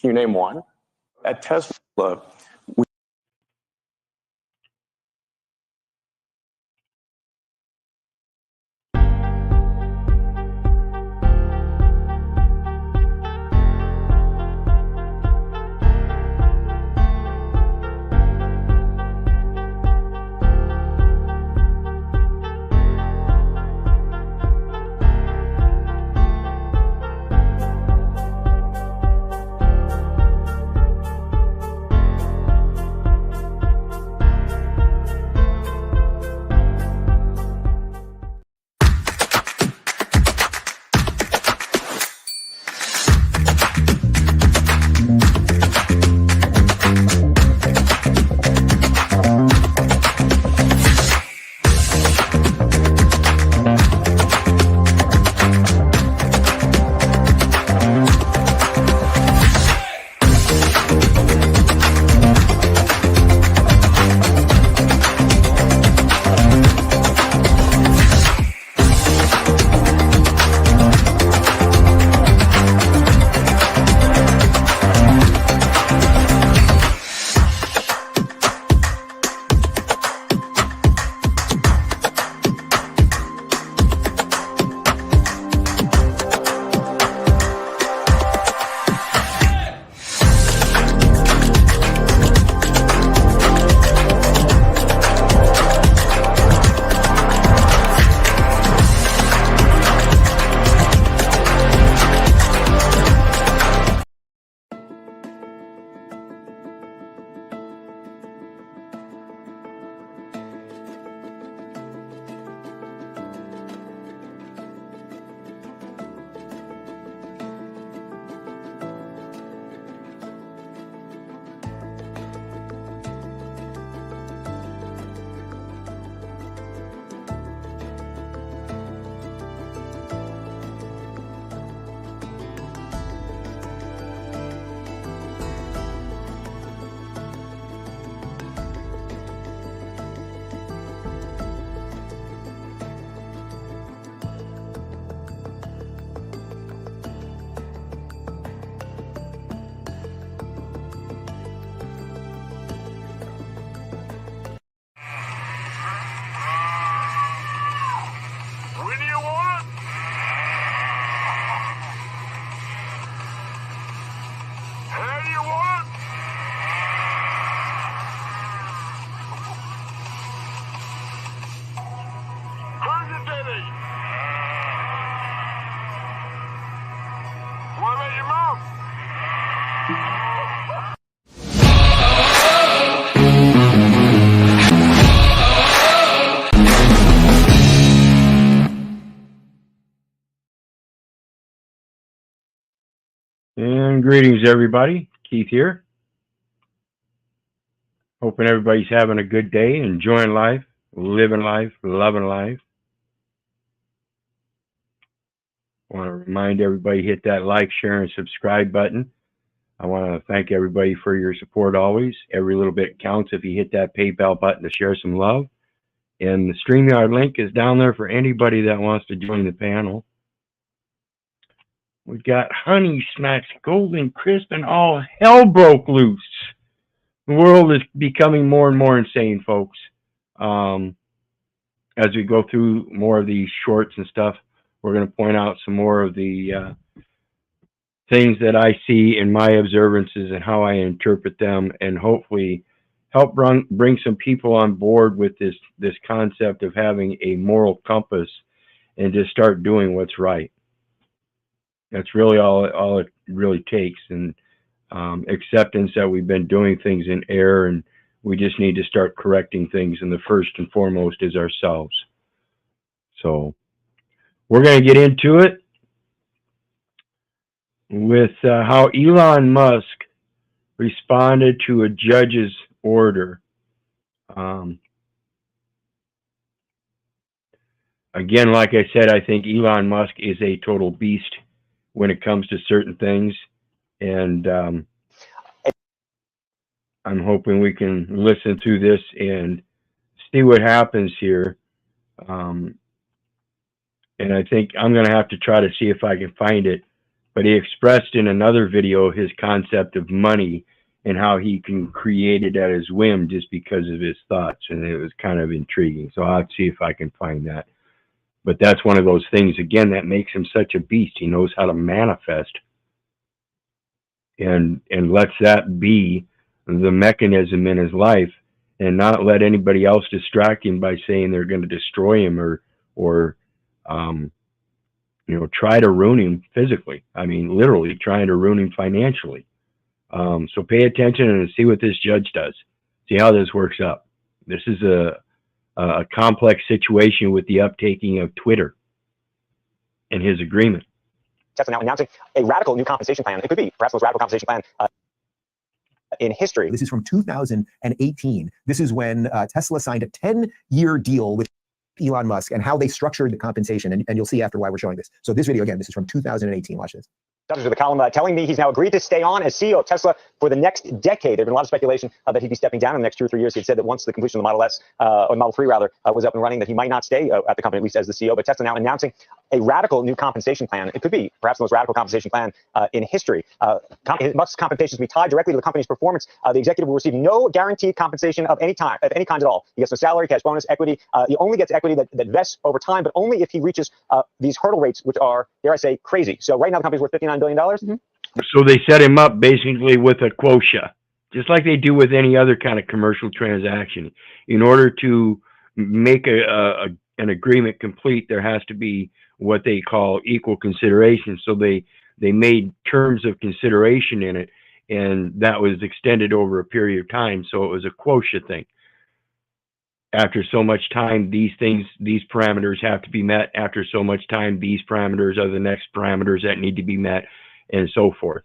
you name one? At Tesla, And greetings, everybody. Keith here. Hoping everybody's having a good day, enjoying life, living life, loving life. I want to remind everybody, hit that like, share, and subscribe button. I want to thank everybody for your support always. Every little bit counts if you hit that PayPal button to share some love. And the StreamYard link is down there for anybody that wants to join the panel. We got Honey Smacks, Golden Crisp, and all hell broke loose. The world is becoming more and more insane, folks. As we go through more of these shorts and stuff, we're going to point out some more of the things that I see in my observances and how I interpret them, and hopefully help bring some people on board with this concept of having a moral compass and just start doing what's right. That's really all it really takes, and acceptance that we've been doing things in error, and we just need to start correcting things, and the first and foremost is ourselves. So we're going to get into it with how Elon Musk responded to a judge's order. Again, like I said, I think Elon Musk is a total beast when it comes to certain things, and I'm hoping we can listen through this and see what happens here. And I think I'm going to have to try to see if I can find it but he expressed in another video his concept of money and how he can create it at his whim just because of his thoughts. And it was kind of intriguing. So I'll see if I can find that. But that's one of those things, again, that makes him such a beast. He knows how to manifest and lets that be the mechanism in his life and not let anybody else distract him by saying they're going to destroy him or you know, try to ruin him physically. I mean, literally trying to ruin him financially. So pay attention and see what this judge does. See how this works out. This is a complex situation with the uptaking of Twitter and his agreement. Tesla now announcing a radical new compensation plan. It could be perhaps the most radical compensation plan in history. This is from 2018. This is when Tesla signed a 10-year deal with Elon Musk and how they structured the compensation. And you'll see after why we're showing this. So this video, again, this is from 2018. Watch this. To the column telling me he's now agreed to stay on as CEO of Tesla for the next decade. There's been a lot of speculation that he'd be stepping down in the next 2 or 3 years. He had said that once the completion of the Model S, or Model 3 rather, was up and running, that he might not stay at the company, at least as the CEO. But Tesla now announcing a radical new compensation plan. It could be perhaps the most radical compensation plan in history. Musk's compensation will be tied directly to the company's performance. The executive will receive no guaranteed compensation of any kind at all. He gets no salary, cash bonus, equity. He only gets equity that vests over time, but only if he reaches these hurdle rates, which are, dare I say, crazy. So right now the company's worth $59 billion. Mm-hmm. So they set him up basically with a quota, just like they do with any other kind of commercial transaction. In order to make an agreement complete, there has to be what they call equal consideration. So they made terms of consideration in it, and that was extended over a period of time. So it was a quota thing. After so much time, these parameters have to be met. After so much time, these parameters are the next parameters that need to be met, and so forth.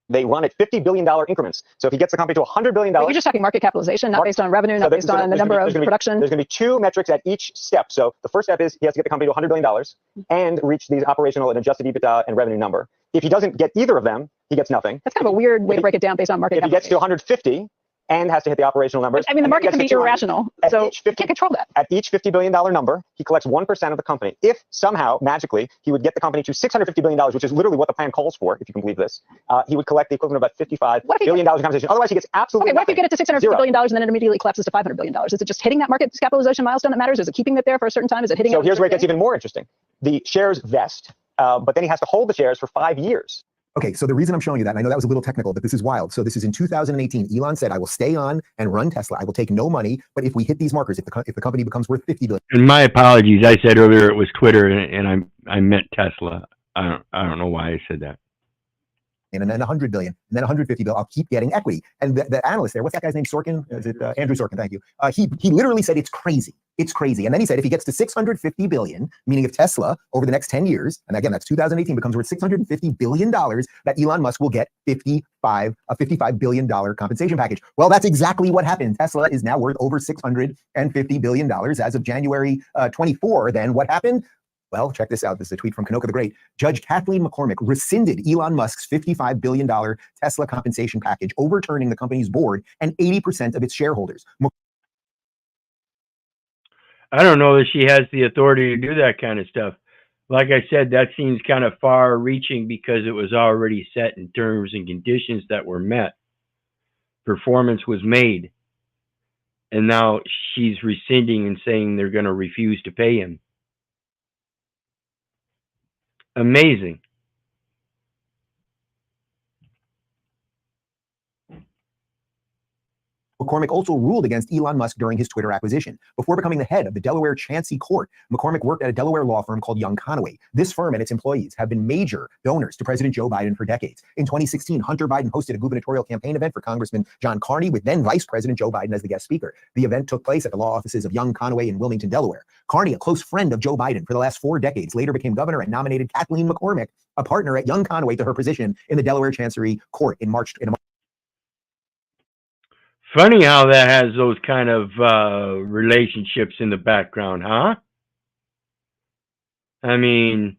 They run at $50 billion increments. So if he gets the company to $100 billion... But you're just talking market capitalization, not based on revenue, not based on the number of production. There's going to be 2 metrics at each step. So the first step is he has to get the company to $100 billion and reach these operational and adjusted EBITDA and revenue number. If he doesn't get either of them, he gets nothing. That's kind of a weird way to break it down based on market capitalization. If he gets to 150 and has to hit the operational numbers. I mean, the market can be irrational, so you can't control that. At each $50 billion number, he collects 1% of the company. If somehow, magically, he would get the company to $650 billion, which is literally what the plan calls for, if you can believe this, he would collect the equivalent of about $55 billion in compensation. Otherwise, he gets absolutely Okay, what if you get it to $650 billion and then it immediately collapses to $500 billion? Is it just hitting that market capitalization milestone that matters? Is it keeping it there for a certain time? Is it hitting it? So here's where it gets even more interesting. The shares vest, but then he has to hold the shares for 5 years. Okay, so the reason I'm showing you that, and I know that was a little technical, but this is wild. So this is in 2018. Elon said, I will stay on and run Tesla. I will take no money, but if we hit these markers, if the company becomes worth $50 billion. And my apologies. I said earlier it was Twitter, and I meant Tesla. I don't know why I said that. And then 100 billion, and then 150 billion. I'll keep getting equity. And the analyst there, what's that guy's name? Sorkin? Is it Andrew Sorkin? Thank you. He literally said it's crazy. It's crazy. And then he said if he gets to 650 billion, meaning if Tesla over the next 10 years, and again that's 2018, becomes worth $650 billion, that Elon Musk will get a $55 billion compensation package. Well, that's exactly what happened. Tesla is now worth over $650 billion as of January 24. Then what happened? Well, check this out. This is a tweet from K.O.W.A.R.D.S. the Great. Judge Kathleen McCormick rescinded Elon Musk's $55 billion Tesla compensation package, overturning the company's board and 80% of its shareholders. I don't know that she has the authority to do that kind of stuff. Like I said, that seems kind of far-reaching because it was already set in terms and conditions that were met. Performance was made. And now she's rescinding and saying they're going to refuse to pay him. Amazing. McCormick also ruled against Elon Musk during his Twitter acquisition. Before becoming the head of the Delaware Chancery Court, McCormick worked at a Delaware law firm called Young-Conaway. This firm and its employees have been major donors to President Joe Biden for decades. In 2016, Hunter Biden hosted a gubernatorial campaign event for Congressman John Carney with then Vice President Joe Biden as the guest speaker. The event took place at the law offices of Young-Conaway in Wilmington, Delaware. Carney, a close friend of Joe Biden for the last 4 decades, later became governor and nominated Kathleen McCormick, a partner at Young-Conaway, to her position in the Delaware Chancery Court in March. Funny how that has those kind of relationships in the background, huh? I mean,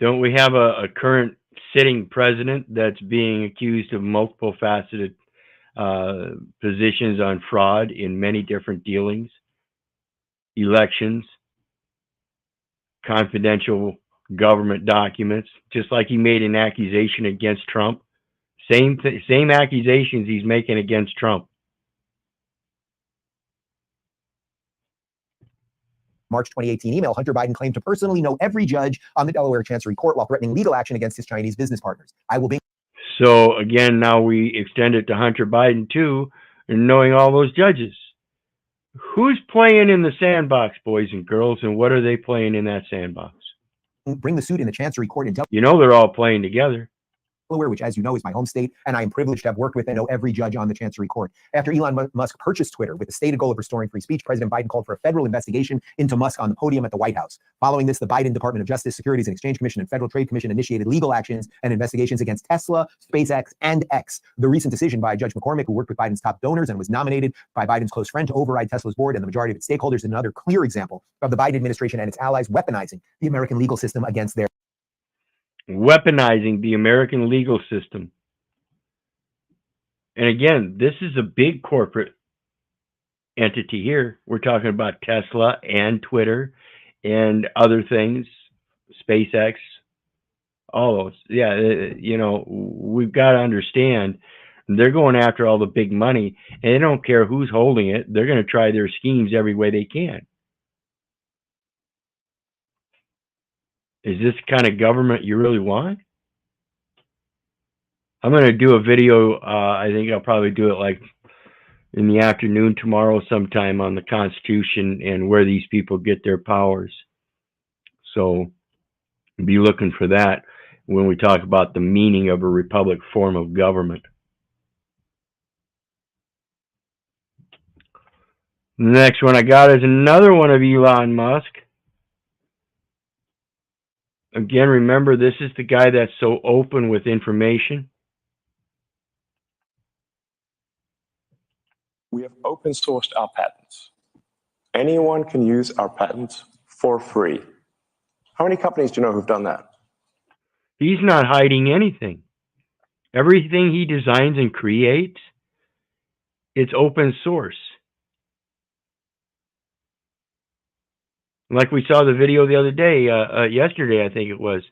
don't we have a current sitting president that's being accused of multiple faceted positions on fraud in many different dealings, elections, confidential government documents, just like he made an accusation against Trump. Same accusations he's making against Trump. March 2018 email, Hunter Biden claimed to personally know every judge on the Delaware Chancery Court while threatening legal action against his Chinese business partners. I will be. So again, now we extend it to Hunter Biden too, and knowing all those judges. Who's playing in the sandbox, boys and girls, and what are they playing in that sandbox? Bring the suit in the Chancery Court in Delaware. You know they're all playing together. Which, as you know, is my home state, and I am privileged to have worked with and know every judge on the Chancery Court. After Elon Musk purchased Twitter with the stated goal of restoring free speech, President Biden called for a federal investigation into Musk on the podium at the White House. Following this, the Biden Department of Justice, Securities and Exchange Commission, and Federal Trade Commission initiated legal actions and investigations against Tesla, SpaceX, and X. The recent decision by Judge McCormick, who worked with Biden's top donors and was nominated by Biden's close friend to override Tesla's board and the majority of its stakeholders, is another clear example of the Biden administration and its allies weaponizing the American legal system against their weaponizing the American legal system. And again, this is a big corporate entity here. We're talking about Tesla and Twitter and other things, SpaceX, all those. Yeah, you know, we've got to understand they're going after all the big money, and they don't care who's holding it. They're going to try their schemes every way they can. Is this the kind of government you really want? I'm going to do a video. I think I'll probably do it like in the afternoon tomorrow sometime on the Constitution and where these people get their powers. So be looking for that when we talk about the meaning of a republic form of government. The next one I got is another one of Elon Musk. Again, remember, this is the guy that's so open with information. We have open sourced our patents. Anyone can use our patents for free. How many companies do you know who've done that? He's not hiding anything. Everything he designs and creates, it's open source. Like we saw the video the other day, yesterday I think it was,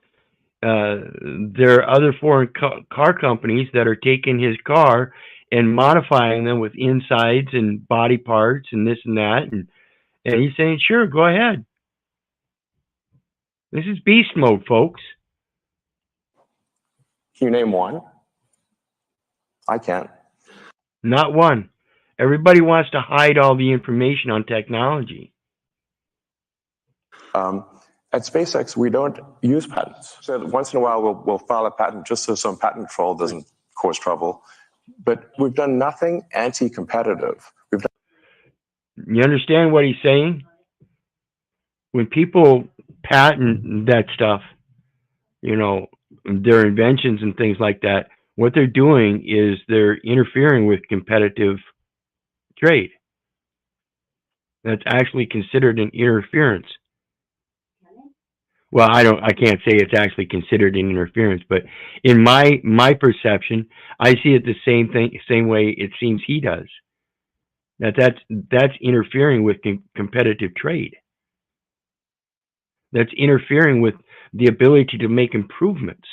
there are other foreign car companies that are taking his car and modifying them with insides and body parts and this and that. And he's saying, sure, go ahead. This is beast mode, folks. Can you name one? I can't. Not one. Everybody wants to hide all the information on technology. At SpaceX, we don't use patents. So once in a while, we'll file a patent just so some patent troll doesn't cause trouble. But we've done nothing anti-competitive. You understand what he's saying? When people patent that stuff, you know, their inventions and things like that, what they're doing is they're interfering with competitive trade. That's actually considered an interference. Well, I can't say it's actually considered an interference, but in my perception, I see it the same way it seems he does. That's interfering with competitive trade. That's interfering with the ability to make improvements.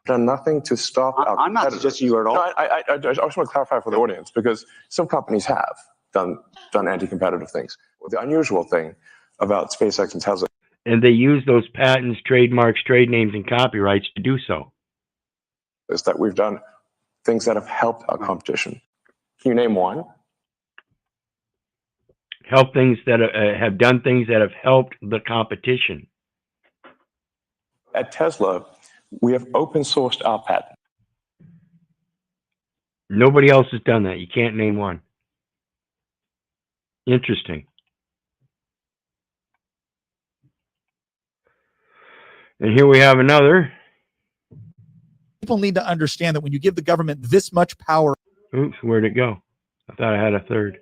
Done nothing to stop our I'm not competitors. suggesting you are at all. No, I just want to clarify for the audience, because some companies have done anti-competitive things. The unusual thing about SpaceX and Tesla, and they use those patents, trademarks, trade names, and copyrights to do so, is that we've done things that have helped our competition. Can you name one? Help things that have done things that have helped the competition. At Tesla, we have open sourced our patent. Nobody else has done that. You can't name one. Interesting. And here we have another. People need to understand that when you give the government this much power. Oops, where'd it go? I thought I had a third.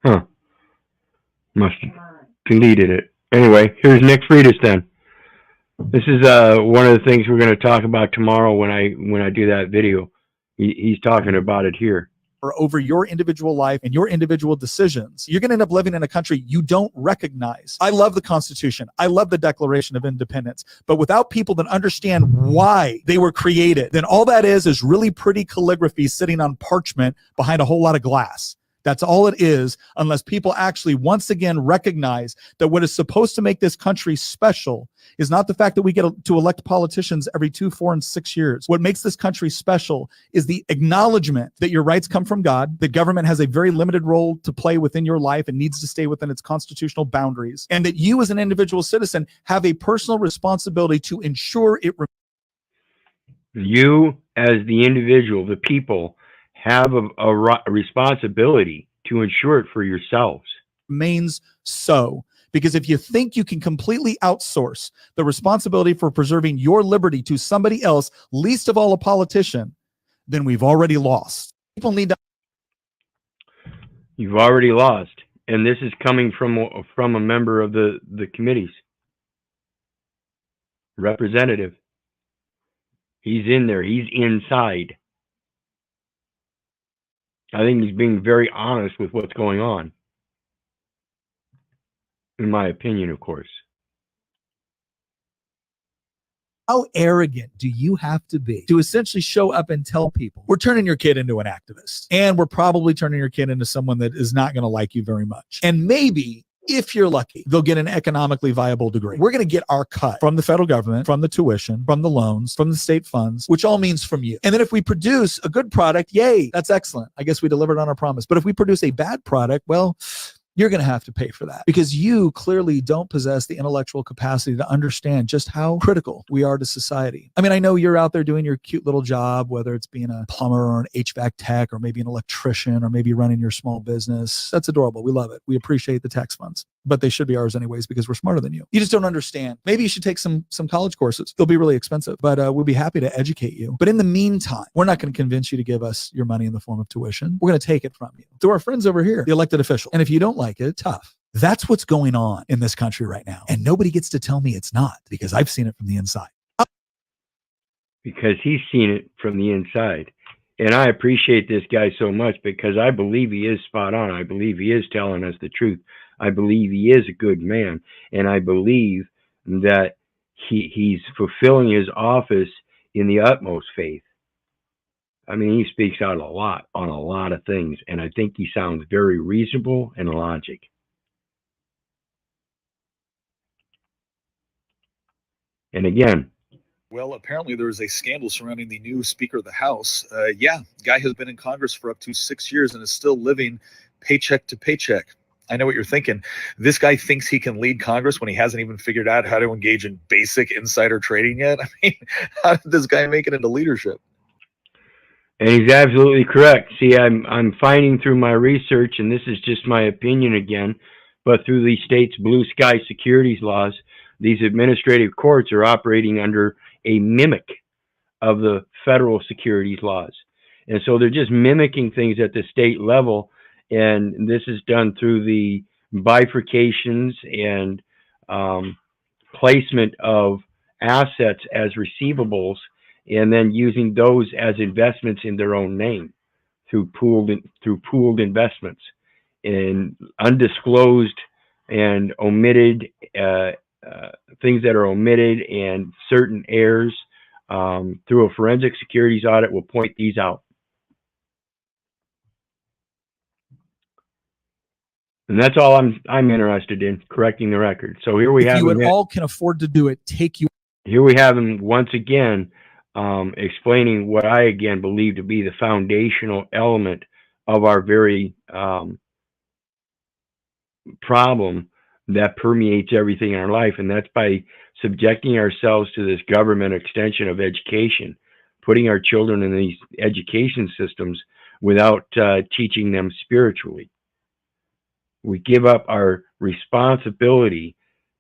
Huh. Must have deleted it. Anyway, here's Nick Freitas then. This is one of the things we're going to talk about tomorrow when I do that video. He's talking about it here. Over your individual life and your individual decisions, you're going to end up living in a country you don't recognize. I love the Constitution. I love the Declaration of Independence. But without people that understand why they were created, then all that is really pretty calligraphy sitting on parchment behind a whole lot of glass. That's all it is, unless people actually once again recognize that what is supposed to make this country special is not the fact that we get to elect politicians every 2, 4, and 6 years. What makes this country special is the acknowledgement that your rights come from God, that government has a very limited role to play within your life and needs to stay within its constitutional boundaries, and that you as an individual citizen have a personal responsibility to ensure it. You as the individual, the people, have a responsibility to ensure it for yourselves. Remains so. Because if you think you can completely outsource the responsibility for preserving your liberty to somebody else, least of all a politician, then we've already lost. People need to. You've already lost. And this is coming from a member of the committees. Representative. He's in there. He's inside. I think he's being very honest with what's going on. In my opinion, of course. How arrogant do you have to be to essentially show up and tell people we're turning your kid into an activist, and we're probably turning your kid into someone that is not going to like you very much, and maybe, if you're lucky, they'll get an economically viable degree. We're going to get our cut from the federal government, from the tuition, from the loans, from the state funds, which all means from you. And then if we produce a good product, yay, that's excellent. I guess we delivered on our promise. But if we produce a bad product, well, you're going to have to pay for that, because you clearly don't possess the intellectual capacity to understand just how critical we are to society. I mean, I know you're out there doing your cute little job, whether it's being a plumber or an HVAC tech, or maybe an electrician, or maybe running your small business. That's adorable. We love it. We appreciate the tax funds, but they should be ours anyways, because we're smarter than you. You just don't understand. Maybe you should take some college courses. They'll be really expensive, but we'll be happy to educate you. But in the meantime, we're not going to convince you to give us your money in the form of tuition. We're going to take it from you through our friends over here, the elected official. And if you don't like it, tough. That's what's going on in this country right now. And nobody gets to tell me it's not, because I've seen it from the inside. Because he's seen it from the inside. And I appreciate this guy so much, because I believe he is spot on. I believe he is telling us the truth. I believe he is a good man. And I believe that he's fulfilling his office in the utmost faith. I mean, he speaks out a lot on a lot of things, and I think he sounds very reasonable and logic. And again, well, apparently there is a scandal surrounding the new Speaker of the House. Guy has been in Congress for up to 6 years and is still living paycheck to paycheck. I know what you're thinking. This guy thinks he can lead Congress when he hasn't even figured out how to engage in basic insider trading yet. I mean, how did this guy make it into leadership? And he's absolutely correct. See, I'm finding through my research, and this is just my opinion again, but through the state's blue sky securities laws, these administrative courts are operating under a mimic of the federal securities laws. And so they're just mimicking things at the state level. And this is done through the bifurcations and placement of assets as receivables, and then using those as investments in their own name through pooled investments in undisclosed and omitted things that are omitted, and certain errors through a forensic securities audit will point these out. And that's all I'm interested in, correcting the record. So here we have. If you at all can afford to do it, take you. Here we have him once again explaining what I again believe to be the foundational element of our very problem that permeates everything in our life, and that's by subjecting ourselves to this government extension of education, putting our children in these education systems without teaching them spiritually. We give up our responsibility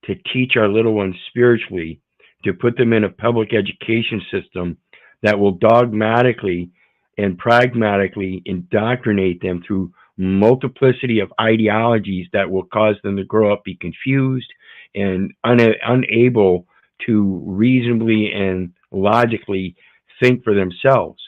to teach our little ones spiritually, to put them in a public education system that will dogmatically and pragmatically indoctrinate them through multiplicity of ideologies that will cause them to grow up, be confused, and unable to reasonably and logically think for themselves.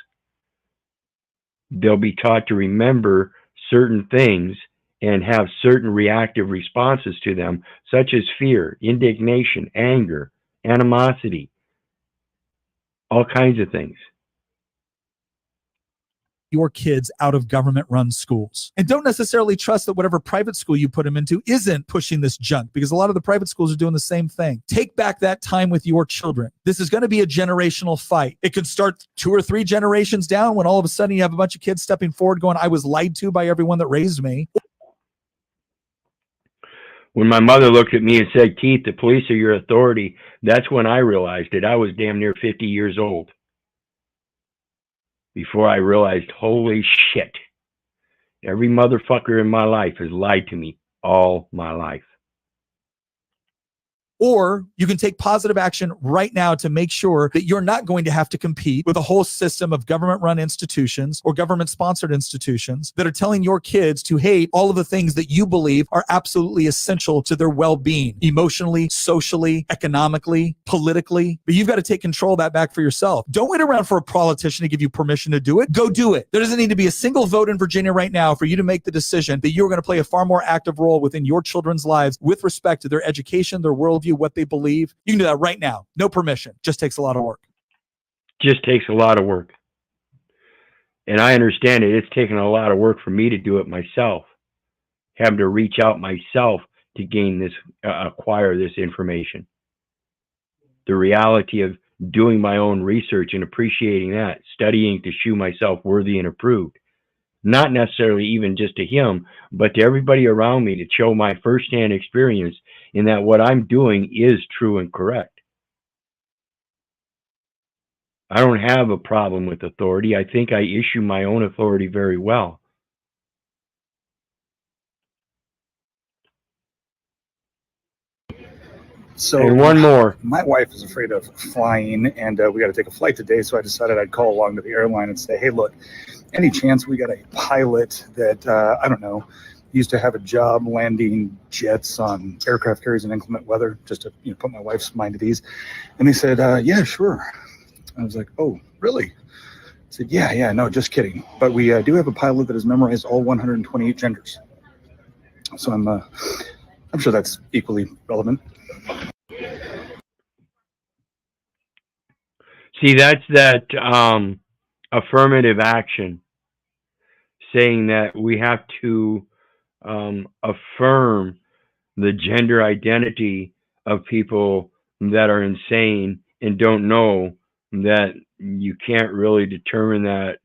they'll be taught to remember certain things and have certain reactive responses to them, such as fear, indignation, anger, animosity, all kinds of things. Your kids out of government-run schools. And don't necessarily trust that whatever private school you put them into isn't pushing this junk, because a lot of the private schools are doing the same thing. Take back that time with your children. This is going to be a generational fight. It could start 2 or 3 generations down when all of a sudden you have a bunch of kids stepping forward going, I was lied to by everyone that raised me. When my mother looked at me and said, Keith, the police are your authority, that's when I realized it. I was damn near 50 years old before I realized, holy shit, every motherfucker in my life has lied to me all my life. Or you can take positive action right now to make sure that you're not going to have to compete with a whole system of government-run institutions or government-sponsored institutions that are telling your kids to hate all of the things that you believe are absolutely essential to their well-being, emotionally, socially, economically, politically. But you've got to take control of that back for yourself. Don't wait around for a politician to give you permission to do it. Go do it. There doesn't need to be a single vote in Virginia right now for you to make the decision that you're going to play a far more active role within your children's lives with respect to their education, their worldview, what they believe. You can do that right now. No permission. Just takes a lot of work. Just takes a lot of work. And I understand it. It's taken a lot of work for me to do it myself. Having to reach out myself to gain this, acquire this information. The reality of doing my own research and appreciating that, studying to shew myself worthy and approved. Not necessarily even just to him, but to everybody around me, to show my firsthand experience in that what I'm doing is true and correct. I don't have a problem with authority. I think I issue my own authority very well. So And one more. my wife is afraid of flying, and we got to take a flight today. So I decided I'd call along to the airline and say, hey, look, any chance we got a pilot that, I don't know, used to have a job landing jets on aircraft carriers in inclement weather, just to put my wife's mind at ease. And they said, yeah, sure. I was like, oh, really? I said, yeah, no, just kidding. But we do have a pilot that has memorized all 128 genders. So I'm sure that's equally relevant. See, that's that affirmative action, saying that we have to affirm the gender identity of people that are insane and don't know that you can't really determine that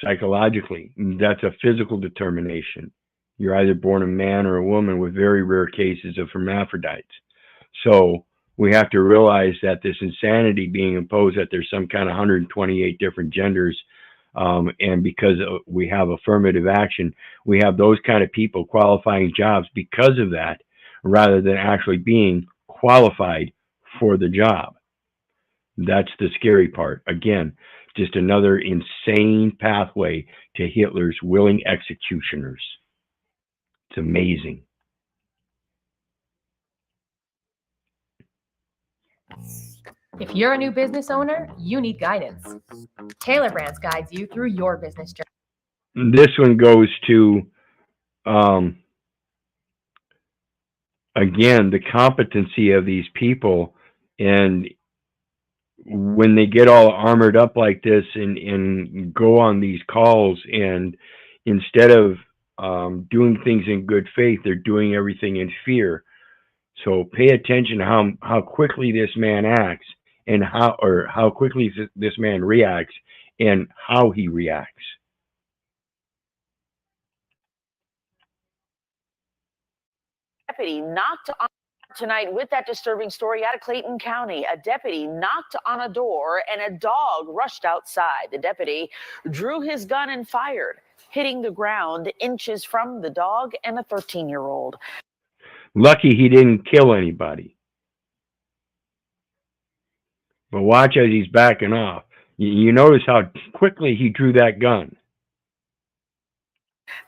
psychologically. That's a physical determination. You're either born a man or a woman, with very rare cases of hermaphrodites. So we have to realize that this insanity being imposed, that there's some kind of 128 different genders, and because we have affirmative action, we have those kind of people qualifying jobs because of that, rather than actually being qualified for the job. That's the scary part. Again, just another insane pathway to Hitler's willing executioners. It's amazing. If you're a new business owner, you need guidance. Taylor Brands guides you through your business journey. This one goes to, again, the competency of these people. And when they get all armored up like this and go on these calls, and instead of doing things in good faith, they're doing everything in fear. So pay attention to how quickly this man acts, and how quickly this man reacts, and how he reacts. Deputy knocked on tonight with that disturbing story out of Clayton County. A deputy knocked on a door and a dog rushed outside. The deputy drew his gun and fired, hitting the ground inches from the dog and a 13-year-old. Lucky he didn't kill anybody. But watch as he's backing off. You notice how quickly he drew that gun.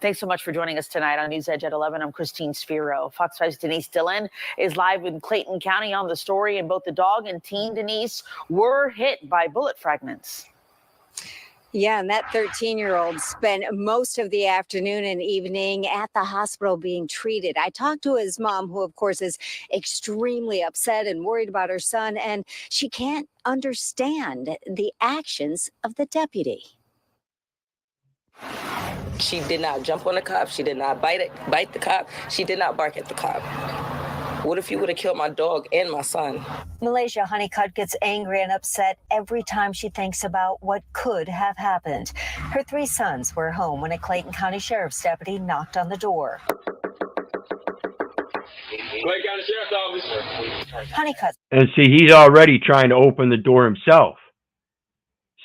Thanks so much for joining us tonight on News Edge at 11. I'm Christine Sphero. Fox 5's Denise Dillon is live in Clayton County on the story, and both the dog and teen Denise were hit by bullet fragments. Yeah, and that 13-year-old spent most of the afternoon and evening at the hospital being treated. I talked to his mom, who, of course, is extremely upset and worried about her son, and she can't understand the actions of the deputy. She did not jump on the cop. She did not bite the cop. She did not bark at the cop. What if you would have killed my dog and my son? Malaysia Honeycutt gets angry and upset every time she thinks about what could have happened. Her 3 sons were home when a Clayton County Sheriff's deputy knocked on the door. Clayton County Sheriff's Office. Honeycutt. And see, he's already trying to open the door himself.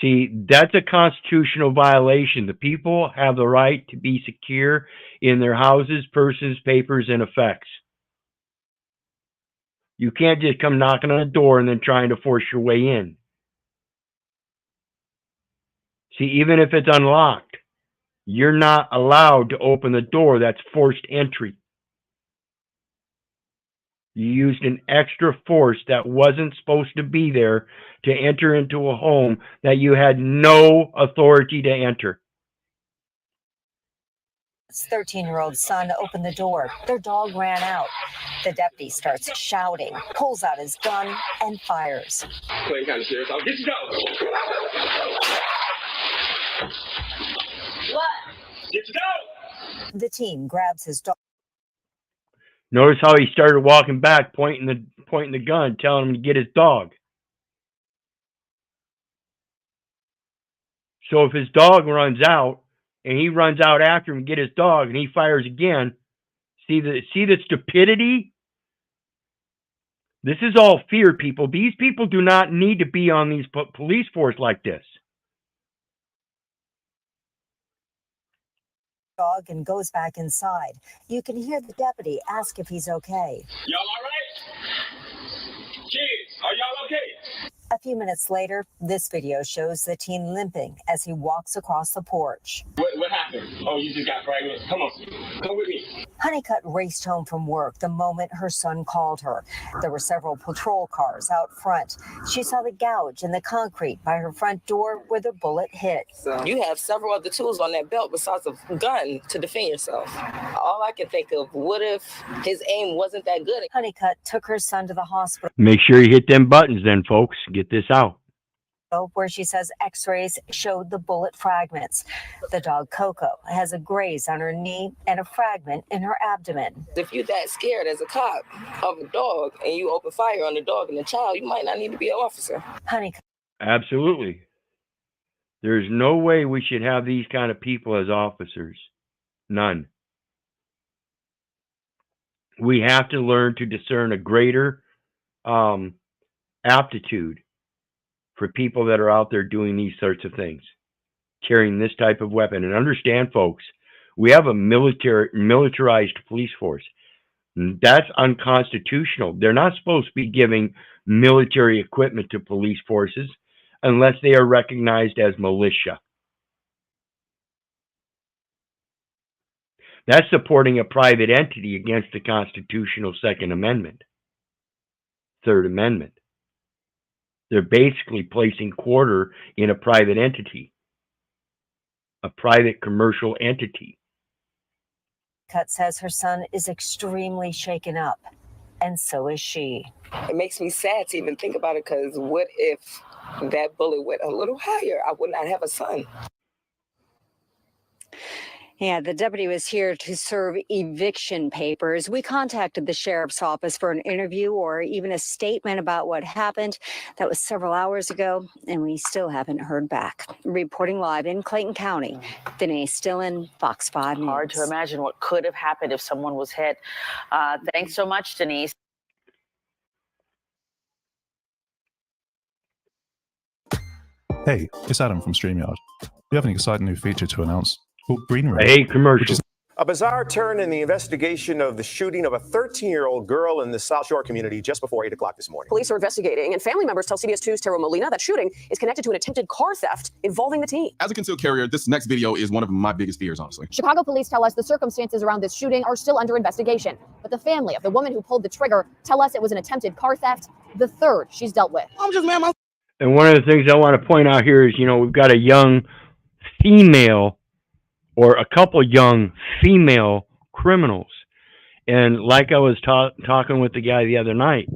See, that's a constitutional violation. The people have the right to be secure in their houses, persons, papers, and effects. You can't just come knocking on the door and then trying to force your way in. See, even if it's unlocked, you're not allowed to open the door. That's forced entry. You used an extra force that wasn't supposed to be there to enter into a home that you had no authority to enter. His 13-year-old son opened the door. Their dog ran out. The deputy starts shouting, pulls out his gun, and fires. Clayton County Sheriff's Office. Get your dog. What? Get your dog. The team grabs his dog. Notice how he started walking back, pointing the gun, telling him to get his dog. So if his dog runs out, and he runs out after him to get his dog, and he fires again, see the stupidity? This is all fear, people. These people do not need to be on these police force like this. Dog and goes back inside. You can hear the deputy ask if he's okay. Y'all all right? Kids, are y'all okay? A few minutes later, this video shows the teen limping as he walks across the porch. What happened? Oh, you just got pregnant. Come on, come with me. Honeycutt raced home from work the moment her son called her. There were several patrol cars out front. She saw the gouge in the concrete by her front door where the bullet hit. So you have several other tools on that belt besides a gun to defend yourself. All I can think of, what if his aim wasn't that good? Honeycutt took her son to the hospital. Make sure you hit them buttons then, folks. Get this out. Where she says x-rays showed the bullet fragments. The dog Coco has a graze on her knee and a fragment in her abdomen. If you're that scared as a cop of a dog and you open fire on the dog and the child, you might not need to be an officer. Honeycutt. Absolutely. There's no way we should have these kind of people as officers. None. We have to learn to discern a greater aptitude for people that are out there doing these sorts of things, carrying this type of weapon. And understand, folks, we have a militarized police force. That's unconstitutional. They're not supposed to be giving military equipment to police forces unless they are recognized as militia. That's supporting a private entity against the constitutional Second Amendment, Third Amendment. They're basically placing quarter in a private entity, a private commercial entity. Cut says her son is extremely shaken up, and so is she. It makes me sad to even think about it, because what if that bullet went a little higher? I would not have a son. Yeah, the deputy was here to serve eviction papers. We contacted the sheriff's office for an interview or even a statement about what happened. That was several hours ago, and we still haven't heard back. Reporting live in Clayton County, Denise Dillon, Fox 5 News. Hard to imagine what could have happened if someone was hit. Thanks so much, Denise. Hey, it's Adam from StreamYard. We have an exciting new feature to announce called Green Room. Hey, commercial. A bizarre turn in the investigation of the shooting of a 13-year-old girl in the South Shore community just before 8 o'clock this morning. Police are investigating, and family members tell CBS 2's Tara Molina that shooting is connected to an attempted car theft involving the teen. As a concealed carrier, this next video is one of my biggest fears, honestly. Chicago police tell us the circumstances around this shooting are still under investigation, but the family of the woman who pulled the trigger tell us it was an attempted car theft, the third she's dealt with. I'm just mad. And one of the things I want to point out here is, you know, we've got a young female or a couple young female criminals. And like I was talking with the guy the other night,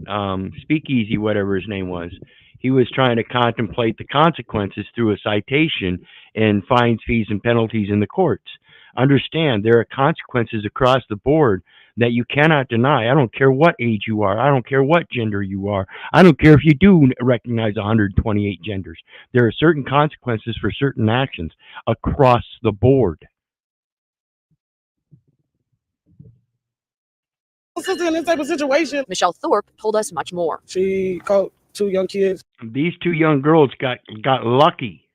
Speakeasy, whatever his name was, he was trying to contemplate the consequences through a citation and fines, fees, and penalties in the courts. Understand, there are consequences across the board that you cannot deny. I don't care what age you are. I don't care what gender you are. I don't care if you do recognize 128 genders. There are certain consequences for certain actions across the board. Sister in this type of situation. Michelle Thorpe told us much more. She caught 2 young kids. These 2 young girls got lucky.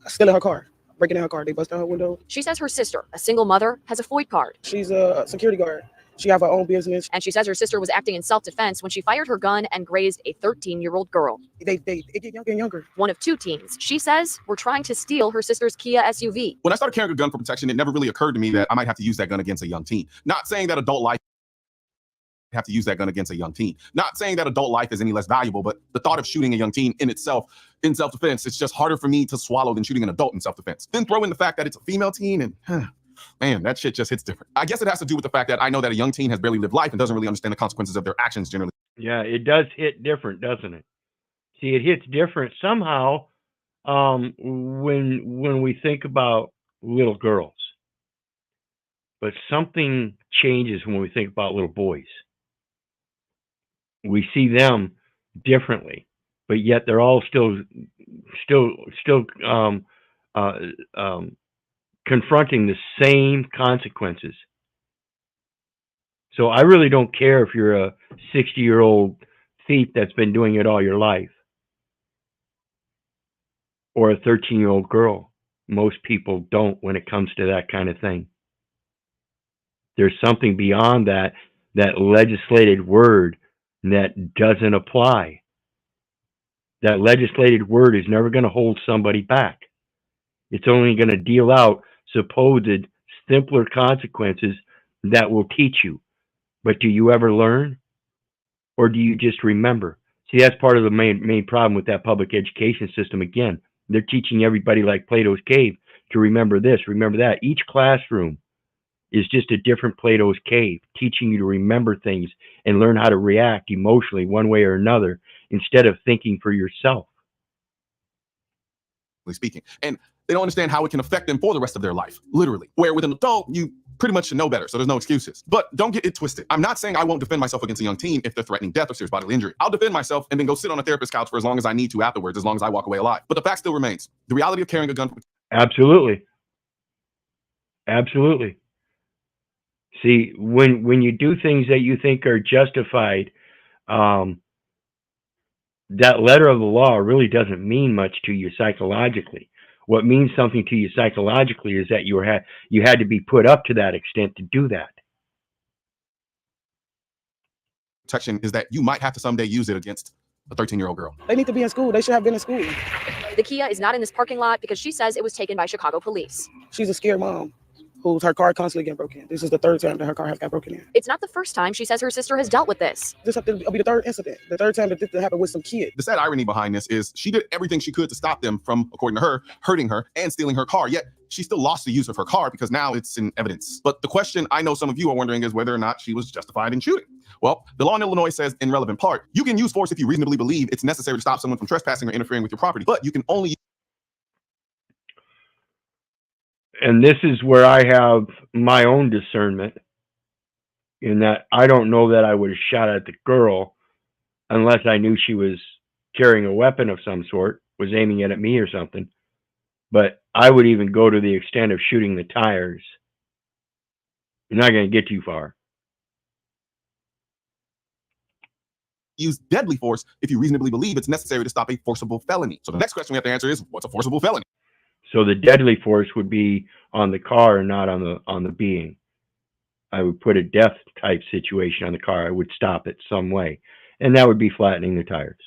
Stealing her car, breaking in her car. They busted her window. She says her sister, a single mother, has a FOID card. She's a security guard. She have her own business. And she says her sister was acting in self-defense when she fired her gun and grazed a 13-year-old girl. It get younger and younger. One of 2 teens, she says, were trying to steal her sister's Kia SUV. When I started carrying a gun for protection, it never really occurred to me that I might have to use that gun against a young teen. Not saying that adult life have to use that gun against a young teen. Not saying that adult life is any less valuable, but the thought of shooting a young teen in itself, in self-defense, it's just harder for me to swallow than shooting an adult in self-defense. Then throw in the fact that it's a female teen and man, that shit just hits different. I guess it has to do with the fact that I know that a young teen has barely lived life and doesn't really understand the consequences of their actions generally. Yeah, it does hit different, doesn't it? See, it hits different somehow when we think about little girls. But something changes when we think about little boys. We see them differently, but yet they're all still confronting the same consequences. So I really don't care if you're a 60-year-old thief that's been doing it all your life, or a 13-year-old girl. Most people don't when it comes to that kind of thing. There's something beyond that legislated word that doesn't apply. That legislated word is never going to hold somebody back. It's only going to deal out supposed simpler consequences that will teach you. But do you ever learn? Or do you just remember? See, that's part of the main problem with that public education system. Again, they're teaching everybody like Plato's Cave to remember this, remember that. Each classroom is just a different Plato's Cave, teaching you to remember things and learn how to react emotionally one way or another instead of thinking for yourself. Speaking. And they don't understand how it can affect them for the rest of their life, literally. Where with an adult, you pretty much should know better, so there's no excuses. But don't get it twisted. I'm not saying I won't defend myself against a young teen if they're threatening death or serious bodily injury. I'll defend myself and then go sit on a therapist's couch for as long as I need to afterwards, as long as I walk away alive. But the fact still remains. The reality of carrying a gun. Absolutely. Absolutely. See, when you do things that you think are justified, that letter of the law really doesn't mean much to you psychologically. What means something to you psychologically is that you had to be put up to that extent to do that. Protection is that you might have to someday use it against a 13-year-old girl. They need to be in school. They should have been in school. The Kia is not in this parking lot because she says it was taken by Chicago police. She's a scared mom whose her car constantly get broken in. This is the 3rd time that her car has got broken in. It's not the first time she says her sister has dealt with this. This will be the 3rd incident. The 3rd time that this happened with some kid. The sad irony behind this is she did everything she could to stop them from, according to her, hurting her and stealing her car. Yet she still lost the use of her car because now it's in evidence. But the question I know some of you are wondering is whether or not she was justified in shooting. Well, the law in Illinois says in relevant part, you can use force if you reasonably believe it's necessary to stop someone from trespassing or interfering with your property, but you can only. And this is where I have my own discernment in that I don't know that I would have shot at the girl unless I knew she was carrying a weapon of some sort, was aiming it at me or something. But I would even go to the extent of shooting the tires. You're not going to get too far. Use deadly force if you reasonably believe it's necessary to stop a forcible felony. So the next question we have to answer is, what's a forcible felony? So the deadly force would be on the car and not on the being. I would put a death type situation on the car. I would stop it some way. And that would be flattening the tires.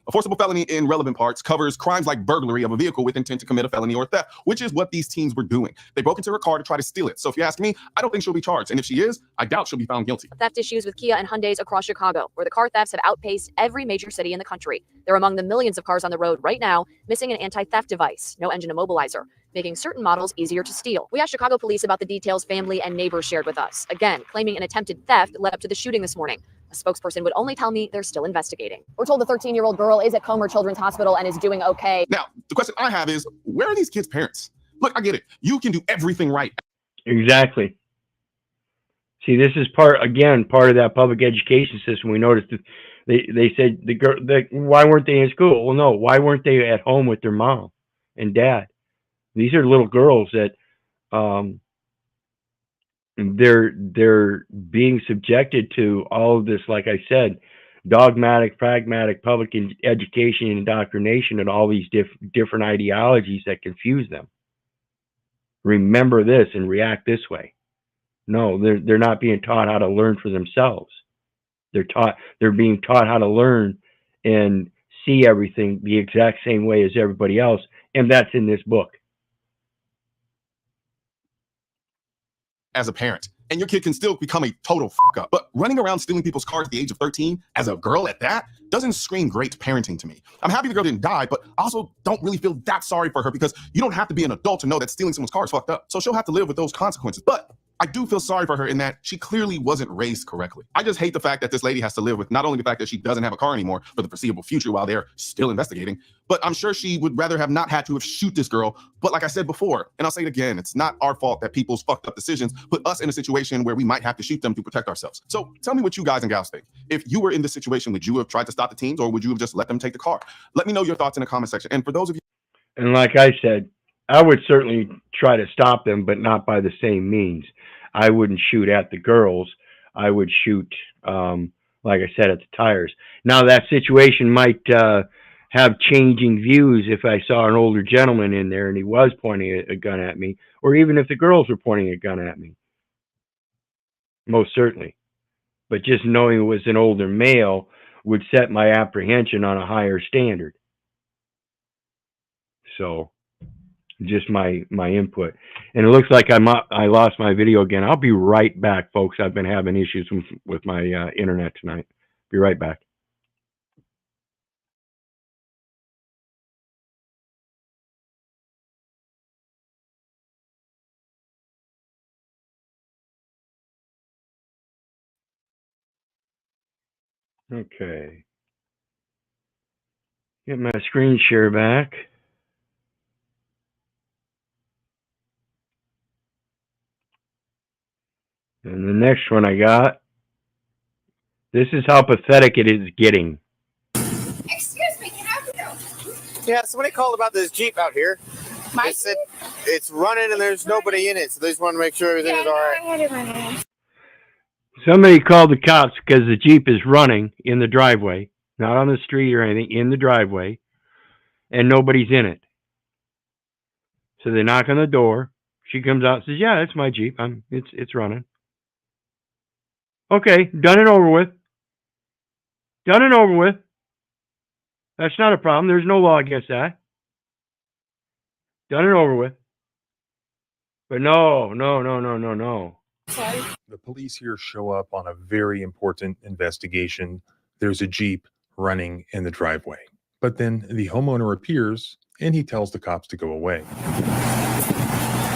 A forcible felony in relevant parts covers crimes like burglary of a vehicle with intent to commit a felony or theft, which is what these teens were doing. They broke into her car to try to steal it. So if you ask me, I don't think she'll be charged. And if she is, I doubt she'll be found guilty. Theft issues with Kia and Hyundais across Chicago, where the car thefts have outpaced every major city in the country. They're among the millions of cars on the road right now missing an anti-theft device, no engine immobilizer, making certain models easier to steal. We asked Chicago police about the details family and neighbors shared with us, again, claiming an attempted theft led up to the shooting this morning. A spokesperson would only tell me they're still investigating. We're told the 13-year-old girl is at C.O.W.A.R.D.S Children's Hospital and is doing okay. Now, the question I have is, where are these kids' parents? Look, I get it. You can do everything right. Exactly. See, this is part of that public education system. We noticed that they said why weren't they in school? Well, no, why weren't they at home with their mom and dad? These are little girls that they're being subjected to all of this, like I said, dogmatic, pragmatic public education and indoctrination and all these different ideologies that confuse them. Remember this and react this way. No, they're not being taught how to learn for themselves. They're being taught how to learn and see everything the exact same way as everybody else, and that's in this book. As a parent, and your kid can still become a total fuck up. But running around stealing people's cars at the age of 13 as a girl at that doesn't scream great parenting to me. I'm happy the girl didn't die, but I also don't really feel that sorry for her because you don't have to be an adult to know that stealing someone's car is fucked up. So she'll have to live with those consequences. But I do feel sorry for her in that she clearly wasn't raised correctly. I just hate the fact that this lady has to live with not only the fact that she doesn't have a car anymore for the foreseeable future while they're still investigating, but I'm sure she would rather have not had to have shoot this girl. But like I said before, and I'll say it again, it's not our fault that people's fucked up decisions put us in a situation where we might have to shoot them to protect ourselves. So tell me what you guys and gals think. If you were in this situation, would you have tried to stop the teens or would you have just let them take the car? Let me know your thoughts in the comment section. And for those of you... And like I said, I would certainly try to stop them, but not by the same means. I wouldn't shoot at the girls. I would shoot, like I said, at the tires. Now, that situation might have changing views if I saw an older gentleman in there and he was pointing a gun at me, or even if the girls were pointing a gun at me. Most certainly. But just knowing it was an older male would set my apprehension on a higher standard. So... just my input. And it looks like I lost my video again. I'll be right back, folks. I've been having issues with my internet tonight. Be right back. Okay. Get my screen share back. And the next one I got, this is how pathetic it is getting. Excuse me, can I have your note? Yeah, somebody called about this Jeep out here. They said it's running and there's nobody in it, so they just want to make sure everything is all right. Somebody called the cops because the Jeep is running in the driveway, not on the street or anything, in the driveway, and nobody's in it. So they knock on the door. She comes out and says, "Yeah, it's my Jeep. It's running." Okay, done and over with. Done and over with. That's not a problem. There's no law against that. Done and over with. But no. The police here show up on a very important investigation. There's a Jeep running in the driveway. But then the homeowner appears and he tells the cops to go away.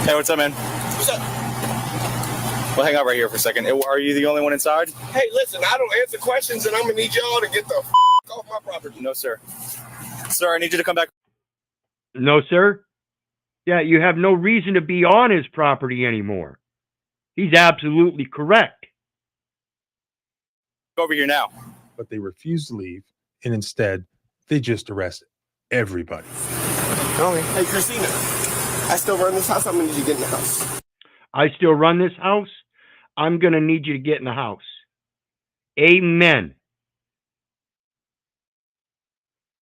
Hey, what's up, man? What's up? We'll hang out right here for a second. Are you the only one inside? Hey, listen, I don't answer questions, and I'm going to need y'all to get the off my property. No, sir. Sir, I need you to come back. No, sir. Yeah, you have no reason to be on his property anymore. He's absolutely correct. Over here now. But they refuse to leave, and instead, they just arrest everybody. Hey, Christina, I still run this house. I'm going to need you to get in the house. I still run this house. I'm going to need you to get in the house. Amen.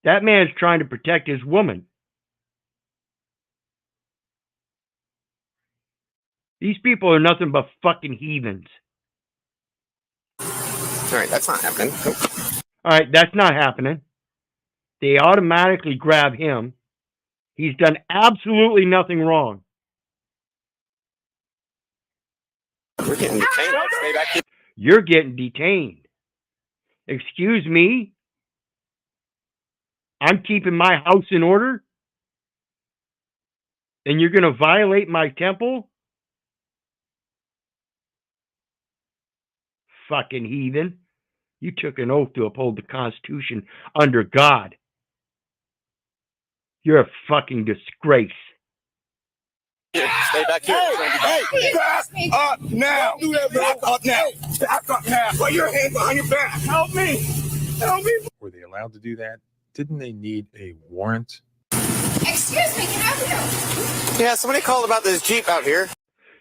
That man's trying to protect his woman. These people are nothing but fucking heathens. All right, that's not happening. All right, that's not happening. They automatically grab him. He's done absolutely nothing wrong. We're getting detained. Stay back here. You're getting detained. Excuse me? I'm keeping my house in order? And you're going to violate my temple? Fucking heathen. You took an oath to uphold the Constitution under God. You're a fucking disgrace. Stay back here. Hey, back up now. Do that, back up now. Back up now. Put your hands behind your back. Help me. Help me. Were they allowed to do that? Didn't they need a warrant? Excuse me, can I help you? Yeah, somebody called about this Jeep out here.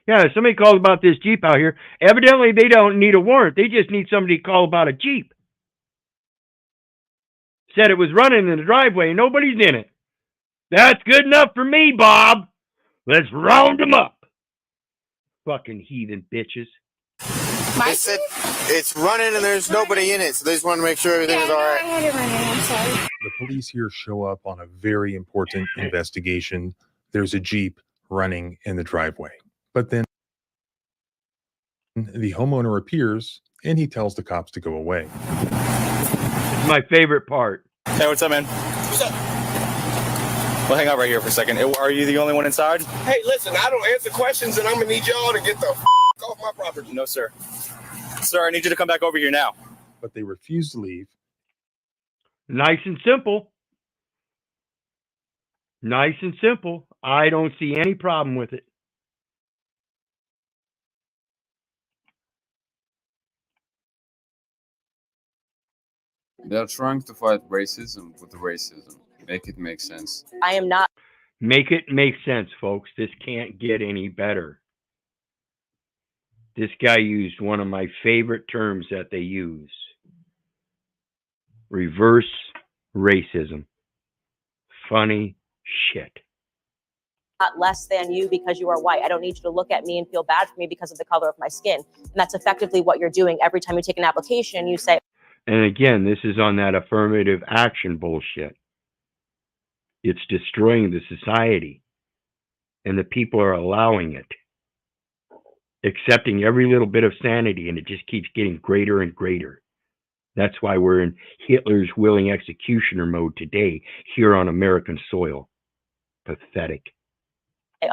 Yeah, somebody called about this Jeep out here. Evidently, they don't need a warrant. They just need somebody to call about a Jeep. Said it was running in the driveway and nobody's in it. That's good enough for me, Bob. Let's round them up. Fucking heathen bitches. They said it's running and there's nobody in it, so they just want to make sure everything's all right. I had it running, I'm sorry. The police here show up on a very important investigation. There's a Jeep running in the driveway. But then the homeowner appears and he tells the cops to go away. It's my favorite part. Hey, what's up, man? What's up? Well, hang out right here for a second. Are you the only one inside? Hey, listen, I don't answer questions and I'm gonna need y'all to get the off my property. No, sir. Sir, I need you to come back over here now. But they refuse to leave. Nice and simple. Nice and simple. I don't see any problem with it. They are trying to fight racism with racism. Make it make sense. I am not. Make it make sense, folks. This can't get any better. This guy used one of my favorite terms that they use. Reverse racism. Funny shit. Not less than you because you are white. I don't need you to look at me and feel bad for me because of the color of my skin. And that's effectively what you're doing. Every time you take an application, you say. And again, this is on that affirmative action bullshit. It's destroying the society. And the people are allowing it. Accepting every little bit of sanity, and it just keeps getting greater and greater. That's why we're in Hitler's willing executioner mode today here on American soil. Pathetic.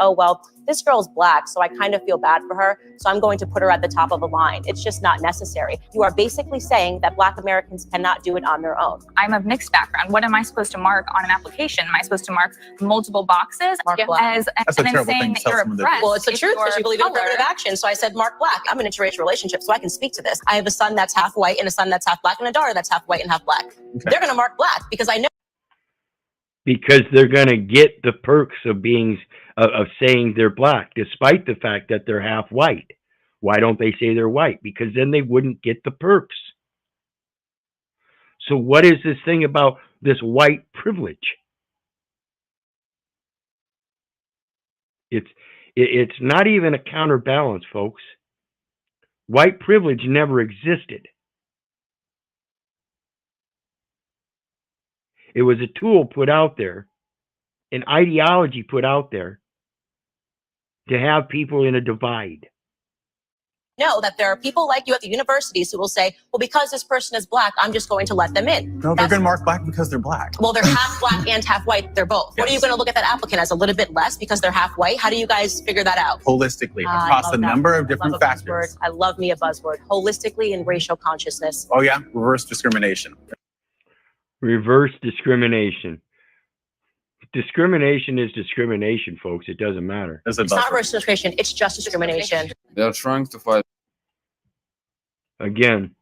Oh, well, this girl's black, so I kind of feel bad for her, so I'm going to put her at the top of the line. It's just not necessary. You are basically saying that Black Americans cannot do it on their own. I'm of mixed background. What am I supposed to mark on an application? Am I supposed to mark multiple boxes Mark black. and then saying that you're oppressed? Well, it's the truth because you believe in color. affirmative action. So I said Mark Black. I'm in an interracial relationship, so I can speak to this. I have a son that's half white and a son that's half black and a daughter that's half white and half black. Okay. They're going to mark black because I know. Because they're going to get the perks of being of saying they're black, despite the fact that they're half white. Why don't they say they're white? Because then they wouldn't get the perks. So what is this thing about this white privilege? It's not even a counterbalance, folks. White privilege never existed. It was a tool put out there, an ideology put out there to have people in a divide. Know that there are people like you at the universities who will say, well, because this person is black, I'm just going to let them in. No, they're going to mark black because they're black. Well, they're half black and half white. They're both. Yes. What are you going to look at that applicant as a little bit less because they're half white? How do you guys figure that out? Holistically, across a number of different factors. I love me a buzzword. Holistically and racial consciousness. Oh, yeah. Reverse discrimination. Reverse discrimination. Discrimination is discrimination, folks. It doesn't matter. It's not reverse discrimination. It's just discrimination. They are trying to fight. Again,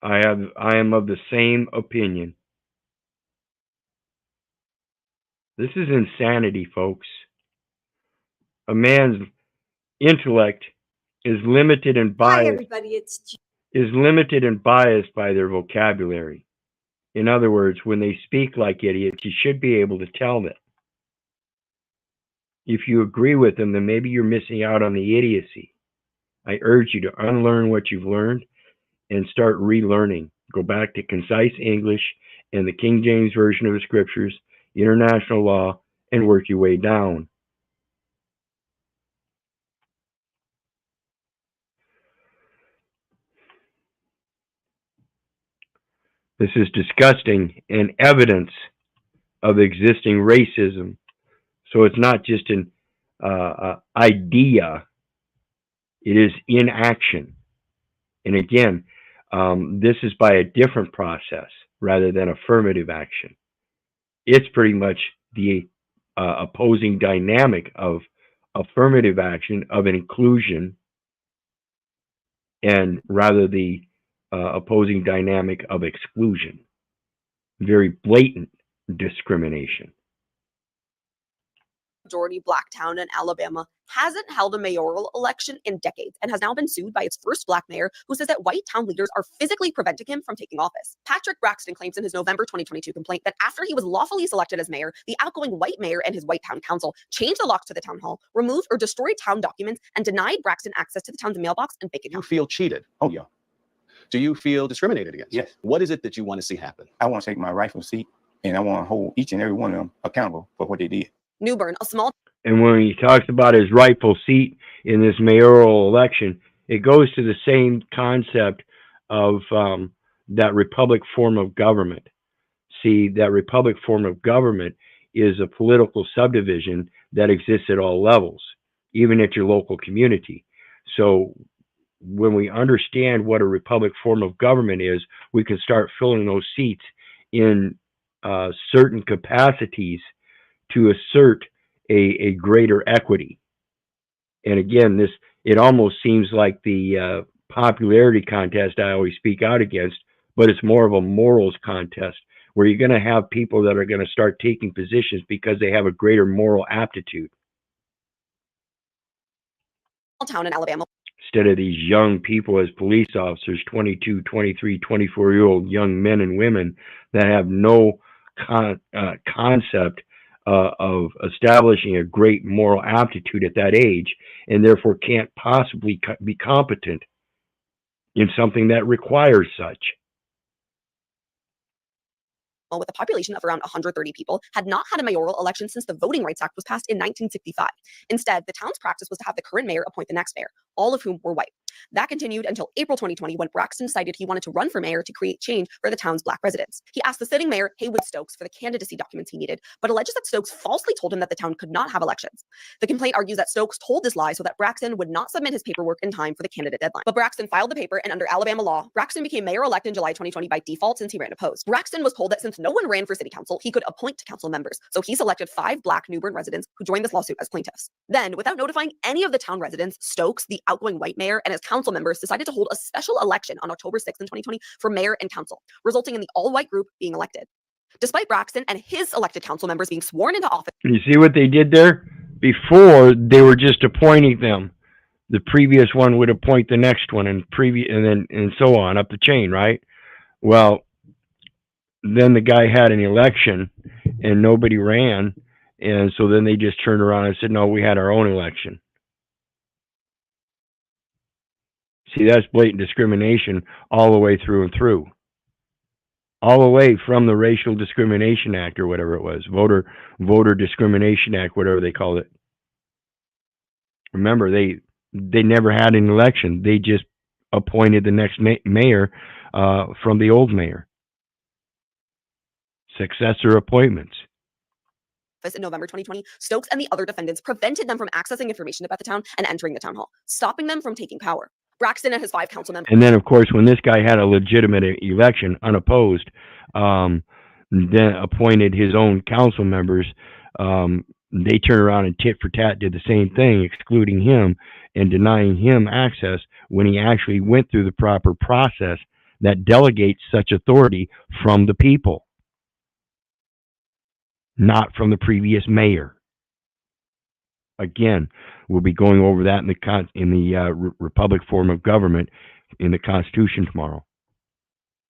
I am of the same opinion. This is insanity, folks. A man's intellect is limited and biased. Hi, everybody. Is limited and biased by their vocabulary. In other words, when they speak like idiots, you should be able to tell them. If you agree with them, then maybe you're missing out on the idiocy. I urge you to unlearn what you've learned and start relearning. Go back to concise English and the King James Version of the Scriptures, international law, and work your way down. This is disgusting and evidence of existing racism. So it's not just an idea, it is in action. And again, this is by a different process rather than affirmative action. It's pretty much the opposing dynamic of affirmative action, of an inclusion, and rather the opposing dynamic of exclusion. Very blatant discrimination. Majority black town in Alabama hasn't held a mayoral election in decades and has now been sued by its first black mayor, who says that white town leaders are physically preventing him from taking office. Patrick Braxton claims in his November 2022 complaint that after he was lawfully selected as mayor, the outgoing white mayor and his white town council changed the locks to the town hall, removed or destroyed town documents, and denied Braxton access to the town's mailbox and bank account. You feel cheated? Oh, yeah. Do you feel discriminated against? Yes. What is it that you want to see happen? I want to take my rightful seat, and I want to hold each and every one of them accountable for what they did. New Bern, a small... And when he talks about his rightful seat in this mayoral election, it goes to the same concept of that republic form of government. See, that republic form of government is a political subdivision that exists at all levels, even at your local community. So when we understand what a republic form of government is, we can start filling those seats in certain capacities to assert a greater equity. And again, it almost seems like the popularity contest I always speak out against, but it's more of a morals contest where you're going to have people that are going to start taking positions because they have a greater moral aptitude. Town in Alabama. Instead of these young people as police officers, 22, 23, 24-year-old young men and women that have no concept of establishing a great moral aptitude at that age, and therefore can't possibly be competent in something that requires such. With a population of around 130 people, had not had a mayoral election since the Voting Rights Act was passed in 1965. Instead, the town's practice was to have the current mayor appoint the next mayor, all of whom were white. That continued until April 2020, when Braxton decided he wanted to run for mayor to create change for the town's black residents. He asked the sitting mayor, Haywood Stokes, for the candidacy documents he needed, but alleges that Stokes falsely told him that the town could not have elections. The complaint argues that Stokes told this lie so that Braxton would not submit his paperwork in time for the candidate deadline. But Braxton filed the paper, and under Alabama law, Braxton became mayor-elect in July 2020 by default since he ran opposed. Braxton was told that since no one ran for city council, he could appoint council members. So he selected 5 black New Bern residents who joined this lawsuit as plaintiffs. Then, without notifying any of the town residents, Stokes, the outgoing white mayor, and his council members decided to hold a special election on October 6th in 2020 for mayor and council, resulting in the all-white group being elected. Despite Braxton and his elected council members being sworn into office. You see what they did there? Before, they were just appointing them. The previous one would appoint the next one, and so on up the chain, right? Well, then the guy had an election and nobody ran, and so then they just turned around and said, no, we had our own election. See, that's blatant discrimination all the way through and through. All the way from the Racial Discrimination Act or whatever it was, Voter Discrimination Act, whatever they called it. Remember, they never had an election. They just appointed the next mayor from the old mayor. Successor appointments. In November 2020, Stokes and the other defendants prevented them from accessing information about the town and entering the town hall, stopping them from taking power. Braxton and his 5 council members. And then, of course, when this guy had a legitimate election, unopposed, then appointed his own council members, they turned around and tit for tat did the same thing, excluding him and denying him access when he actually went through the proper process that delegates such authority from the people, not from the previous mayor. Again, we'll be going over that in the republic form of government in the Constitution tomorrow.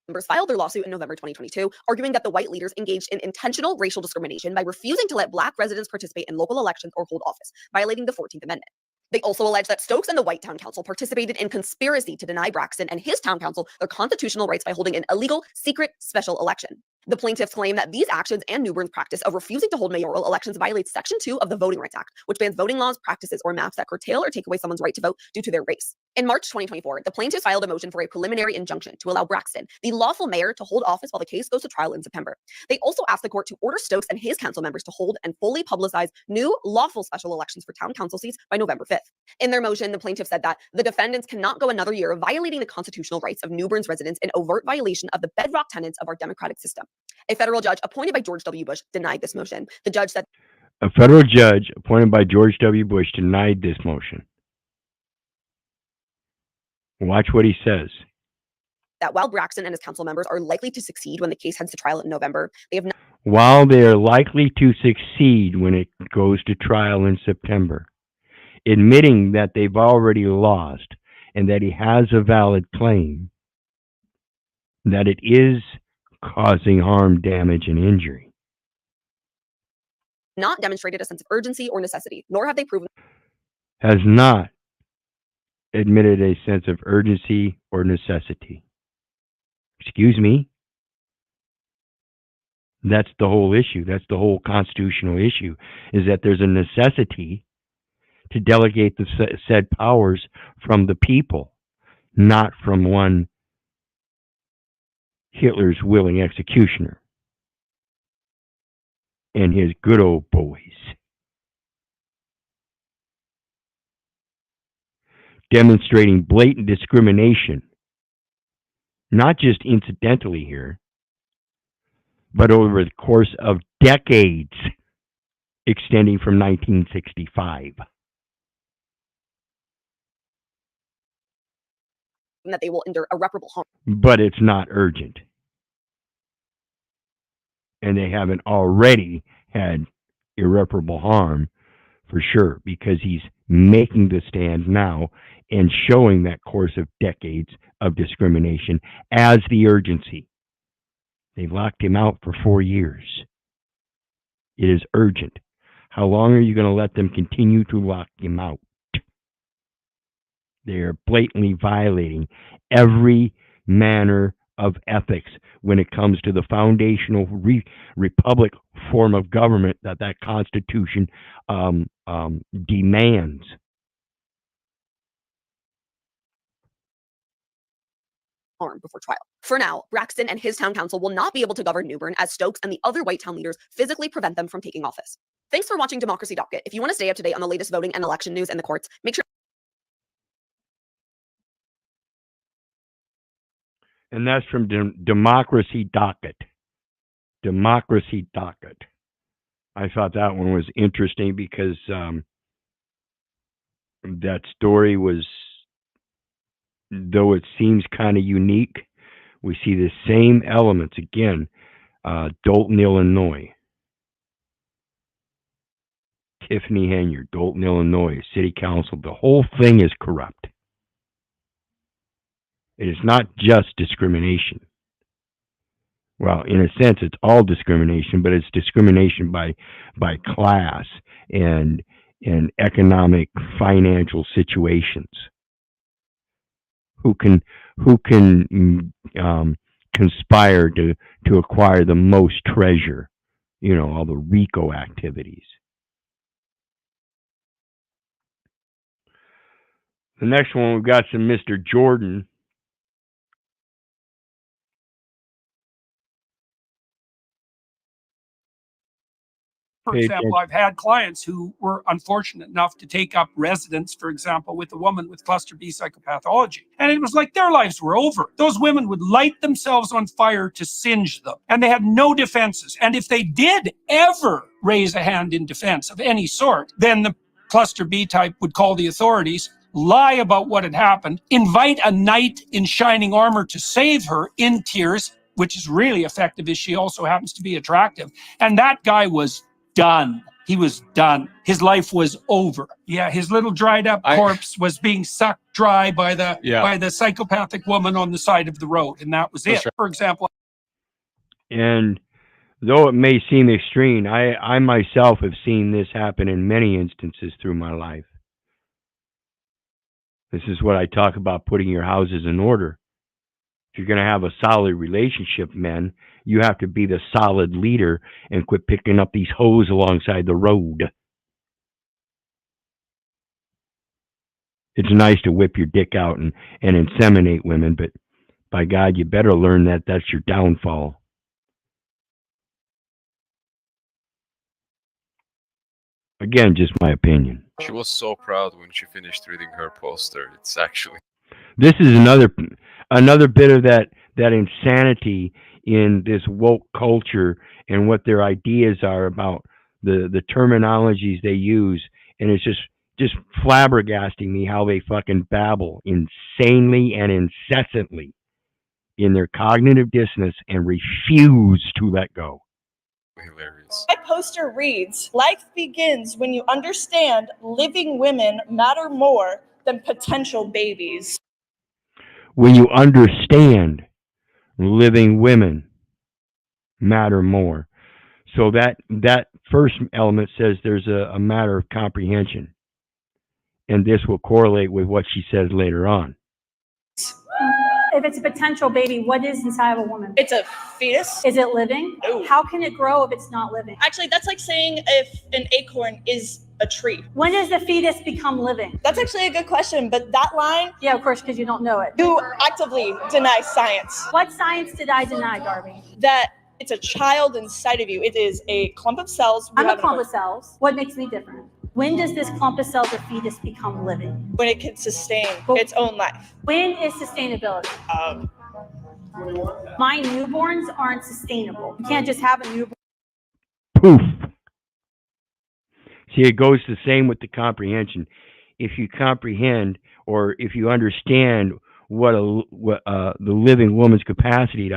Members filed their lawsuit in November 2022, arguing that the white leaders engaged in intentional racial discrimination by refusing to let black residents participate in local elections or hold office, violating the 14th Amendment. They also allege that Stokes and the White Town Council participated in conspiracy to deny Braxton and his town council their constitutional rights by holding an illegal, secret, special election. The plaintiffs claim that these actions and New Bern's practice of refusing to hold mayoral elections violates Section 2 of the Voting Rights Act, which bans voting laws, practices, or maps that curtail or take away someone's right to vote due to their race. In March 2024, the plaintiffs filed a motion for a preliminary injunction to allow Braxton, the lawful mayor, to hold office while the case goes to trial in September. They also asked the court to order Stokes and his council members to hold and fully publicize new lawful special elections for town council seats by November 5th. In their motion, the plaintiff said that the defendants cannot go another year violating the constitutional rights of New Bern's residents in overt violation of the bedrock tenets of our democratic system. A federal judge appointed by George W. Bush denied this motion. The judge said a federal judge appointed by George W. Bush denied this motion. Watch what he says. That while Braxton and his council members are likely to succeed when the case heads to trial in November, they have not. While they are likely to succeed when it goes to trial in September, admitting that they've already lost and that he has a valid claim, that it is causing harm, damage, and injury. Not demonstrated a sense of urgency or necessity, nor have they proven. Has not admitted a sense of urgency or necessity. Excuse me? That's the whole issue. That's the whole constitutional issue, is that there's a necessity to delegate the said powers from the people, not from one Hitler's willing executioner and his good old boys. Demonstrating blatant discrimination, not just incidentally here, but over the course of decades extending from 1965. That they will endure irreparable harm. But it's not urgent. And they haven't already had irreparable harm for sure, because he's making the stand now and showing that course of decades of discrimination as the urgency. They've locked him out for 4 years. It is urgent. How long are you going to let them continue to lock him out? They are blatantly violating every manner of ethics when it comes to the foundational republic form of government that Constitution demands. Harm before trial. For now, Braxton and his town council will not be able to govern New Bern, as Stokes and the other white town leaders physically prevent them from taking office. Thanks for watching Democracy Docket. If you want to stay up to date on the latest voting and election news in the courts, make sure. And that's from Democracy Docket. Democracy Docket. I thought that one was interesting because that story was, though it seems kind of unique, we see the same elements again. Dolton, Illinois. Tiffany Henyard, Dolton, Illinois, City Council. The whole thing is corrupt. It is not just discrimination. Well, in a sense, it's all discrimination, but it's discrimination by class and economic, financial situations. Who can conspire to acquire the most treasure? You know, all the RICO activities. The next one, we've got some Mr. Jordan. For example, I've had clients who were unfortunate enough to take up residence, for example, with a woman with cluster B psychopathology. And it was like their lives were over. Those women would light themselves on fire to singe them, and they had no defenses. And if they did ever raise a hand in defense of any sort, then the cluster B type would call the authorities, lie about what had happened, invite a knight in shining armor to save her in tears, which is really effective as she also happens to be attractive. And that guy was done. He was done. His life was over. Yeah, his little dried up corpse was being sucked dry by the psychopathic woman on the side of the road, and that was it. For example. And though it may seem extreme, I myself have seen this happen in many instances through my life. This is what I talk about, putting your houses in order. If you're going to have a solid relationship, men, you have to be the solid leader and quit picking up these hoes alongside the road. It's nice to whip your dick out and inseminate women, but by God, you better learn that that's your downfall. Again, just my opinion. She was so proud when she finished reading her poster. It's actually... This is another bit of that insanity in this woke culture and what their ideas are about the terminologies they use, and it's just flabbergasting me how they fucking babble insanely and incessantly in their cognitive dissonance and refuse to let go. Hilarious. My poster reads, "Life begins when you understand living women matter more than potential babies." When you understand living women matter more. So that first element says there's a matter of comprehension. And this will correlate with what she says later on. If it's a potential baby, what is inside of a woman? It's a fetus. Is it living? No. How can it grow if it's not living? Actually, that's like saying if an acorn is a tree. When does the fetus become living? That's actually a good question, but that line... Yeah, of course, because you don't know it. You actively deny science. What science did I deny, Darby? That it's a child inside of you. It is a clump of cells. I'm a clump of cells. What makes me different? When does this clump of cells or fetus become living? When it can sustain its own life. When is sustainability? My newborns aren't sustainable. You can't just have a newborn. Poof. See, it goes the same with the comprehension. If you comprehend or if you understand what the living woman's capacity,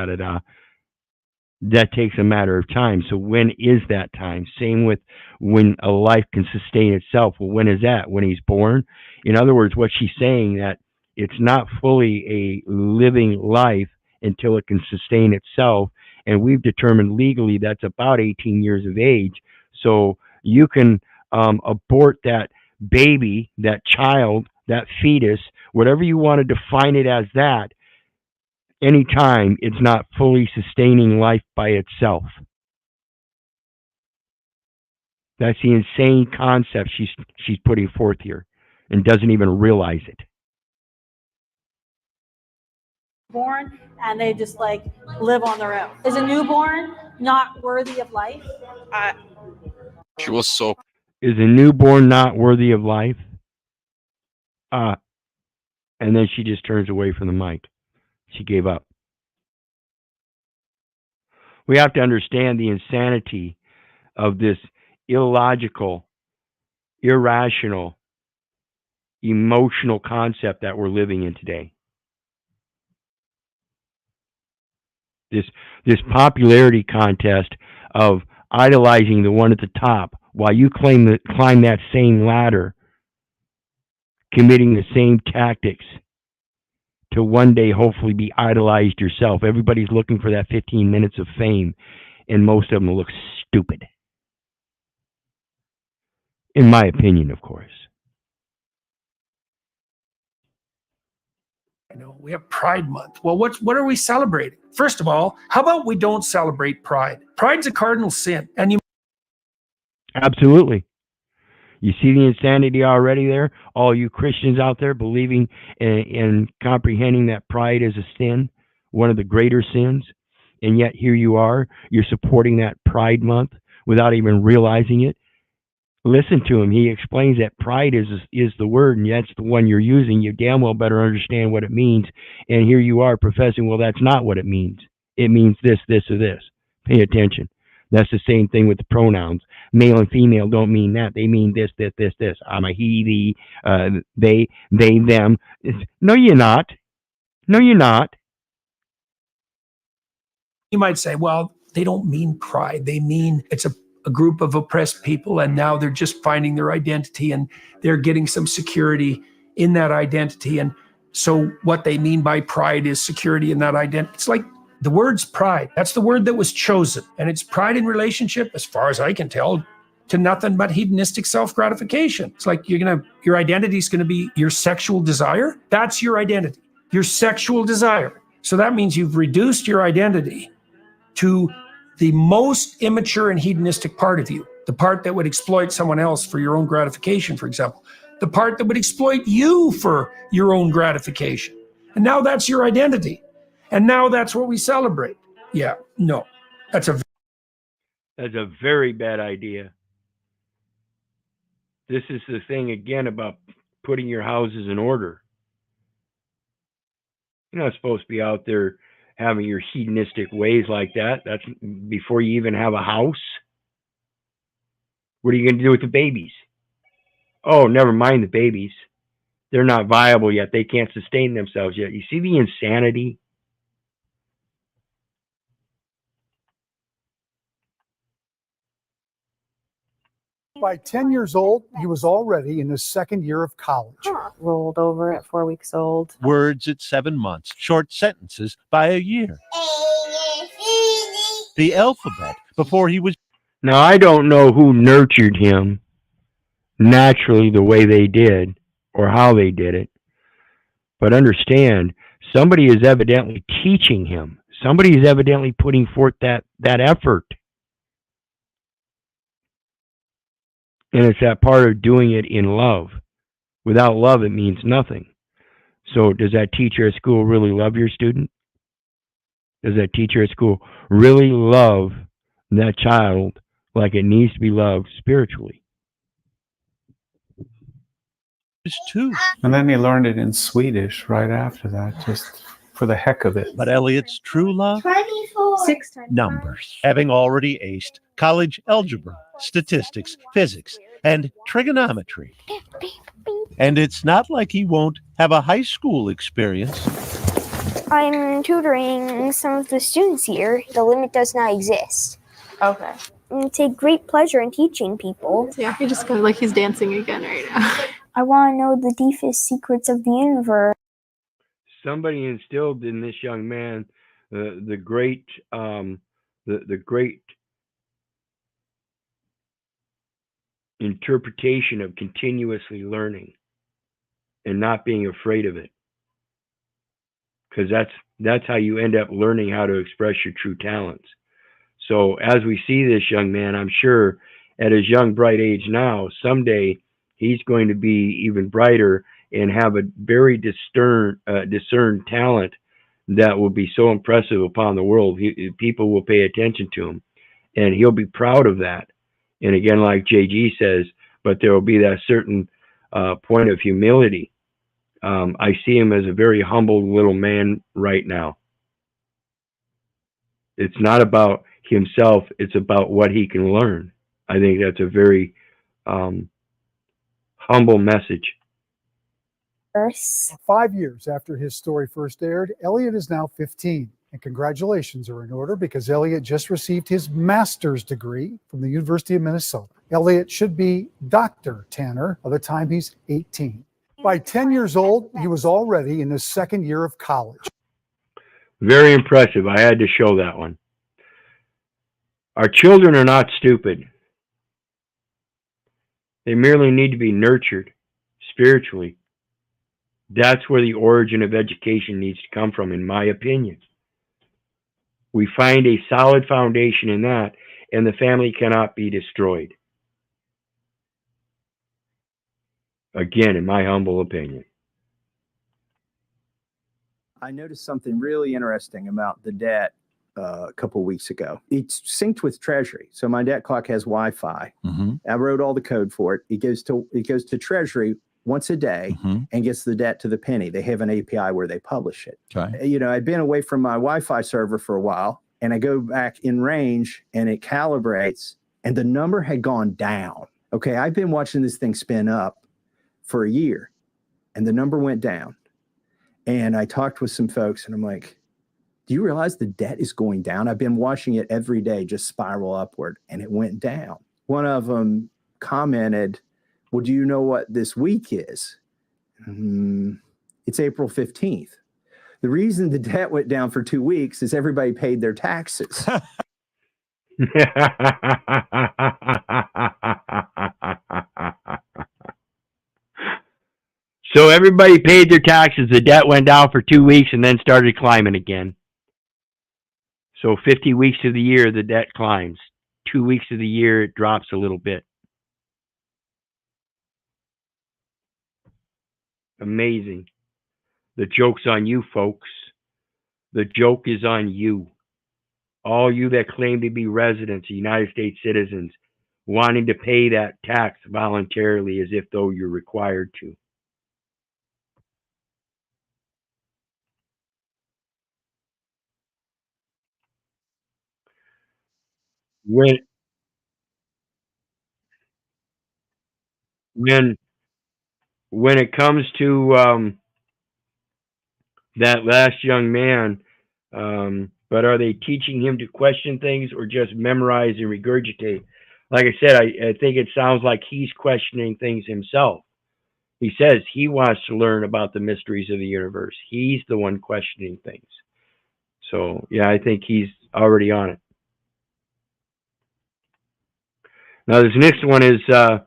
that takes a matter of time. So when is that time? Same with when a life can sustain itself. Well, when is that? When he's born? In other words, what she's saying that it's not fully a living life until it can sustain itself. And we've determined legally that's about 18 years of age. So you can abort that baby, that child, that fetus, whatever you want to define it as that, anytime it's not fully sustaining life by itself. That's the insane concept she's putting forth here and doesn't even realize it. Born and they just like live on their own. Is a newborn not worthy of life? She was so... Is a newborn not worthy of life? And then she just turns away from the mic. She gave up. We have to understand the insanity of this illogical, irrational, emotional concept that we're living in today. This popularity contest of idolizing the one at the top while you climb that same ladder, committing the same tactics to one day hopefully be idolized yourself. Everybody's looking for that 15 minutes of fame, and most of them look stupid. In my opinion, of course. We have Pride Month. Well, what are we celebrating? First of all, how about we don't celebrate Pride? Pride's a cardinal sin, and you... Absolutely. You see the insanity already there? All you Christians out there believing and comprehending that pride is a sin, one of the greater sins, and yet here you are, you're supporting that Pride Month without even realizing it. Listen to him. He explains that pride is the word, and that's the one you're using. You damn well better understand what it means. And here you are professing, well, that's not what it means. It means this, this, or this. Pay attention. That's the same thing with the pronouns. Male and female don't mean that. They mean this, this, this, this. I'm a he, they, them. No, you're not. No, you're not. You might say, well, they don't mean pride. They mean it's a group of oppressed people, and now they're just finding their identity and they're getting some security in that identity. And so what they mean by pride is security in that identity. It's like the word's pride. That's the word that was chosen. And it's pride in relationship, as far as I can tell, to nothing but hedonistic self-gratification. It's like your identity is going to be your sexual desire. That's your identity, your sexual desire. So that means you've reduced your identity to the most immature and hedonistic part of you, the part that would exploit someone else for your own gratification, for example, the part that would exploit you for your own gratification. And now that's your identity. And now that's what we celebrate. Yeah, no, that's a very bad idea. This is the thing again about putting your houses in order. You're not supposed to be out there having your hedonistic ways like that. That's before you even have a house. What are you going to do with the babies? Oh, never mind the babies. They're not viable yet. They can't sustain themselves yet. You see the insanity? By 10 years old, he was already in his second year of college. Rolled over at 4 weeks old. Words at 7 months. Short sentences by a year. The alphabet before he was. Now, I don't know who nurtured him naturally the way they did or how they did it, but understand somebody is evidently teaching him. Somebody is evidently putting forth that effort. And it's that part of doing it in love. Without love, it means nothing. So does that teacher at school really love your student? Does that teacher at school really love that child like it needs to be loved spiritually? Too. And then he learned it in Swedish right after that, just for the heck of it. But Elliot's true love? 24. 6 times Numbers. Having already aced college algebra, statistics, physics, and trigonometry. And it's not like he won't have a high school experience. I'm tutoring some of the students here. The limit does not exist. Okay. I take great pleasure in teaching people. Yeah, he just kind of like he's dancing again right now. I want to know the deepest secrets of the universe. Somebody instilled in this young man the great interpretation of continuously learning and not being afraid of it, because that's how you end up learning how to express your true talents. So as we see this young man, I'm sure at his young bright age now, someday he's going to be even brighter and have a very discerned talent that will be so impressive upon the world. People will pay attention to him, and he'll be proud of that. And again, like JG says, but there will be that certain point of humility. I see him as a very humble little man right now. It's not about himself, it's about what he can learn. I think that's a very humble message. 5 years after his story first aired, Elliot is now 15. And congratulations are in order because Elliot just received his master's degree from the University of Minnesota. Elliot should be Dr. Tanner by the time he's 18. By 10 years old, he was already in his second year of college. Very impressive. I had to show that one. Our children are not stupid. They merely need to be nurtured spiritually. That's where the origin of education needs to come from, in my opinion. We find a solid foundation in that, and the family cannot be destroyed. Again, in my humble opinion. I noticed something really interesting about the debt a couple weeks ago. It's synced with Treasury. So my debt clock has Wi-Fi. I wrote all the code for it. It goes to Treasury once a day and gets the debt to the penny. They have an API where they publish it. Okay. You know, I'd been away from my Wi-Fi server for a while, and I go back in range and it calibrates, and the number had gone down. Okay, I've been watching this thing spin up for a year, and the number went down. And I talked with some folks, and I'm like, do you realize the debt is going down? I've been watching it every day just spiral upward, and it went down. One of them commented, well, do you know what this week is? It's April 15th. The reason the debt went down for 2 weeks is everybody paid their taxes. So everybody paid their taxes. The debt went down for 2 weeks and then started climbing again. So 50 weeks of the year, the debt climbs. 2 weeks of the year, it drops a little bit. Amazing. The joke's on you, folks. The joke is on you. All you that claim to be residents, United States citizens, wanting to pay that tax voluntarily as if though you're required to. When it comes to that last young man, but are they teaching him to question things or just memorize and regurgitate? Like I said, I think it sounds like he's questioning things himself. He says he wants to learn about the mysteries of the universe. He's the one questioning things. So, yeah, I think he's already on it. Now, this next one is a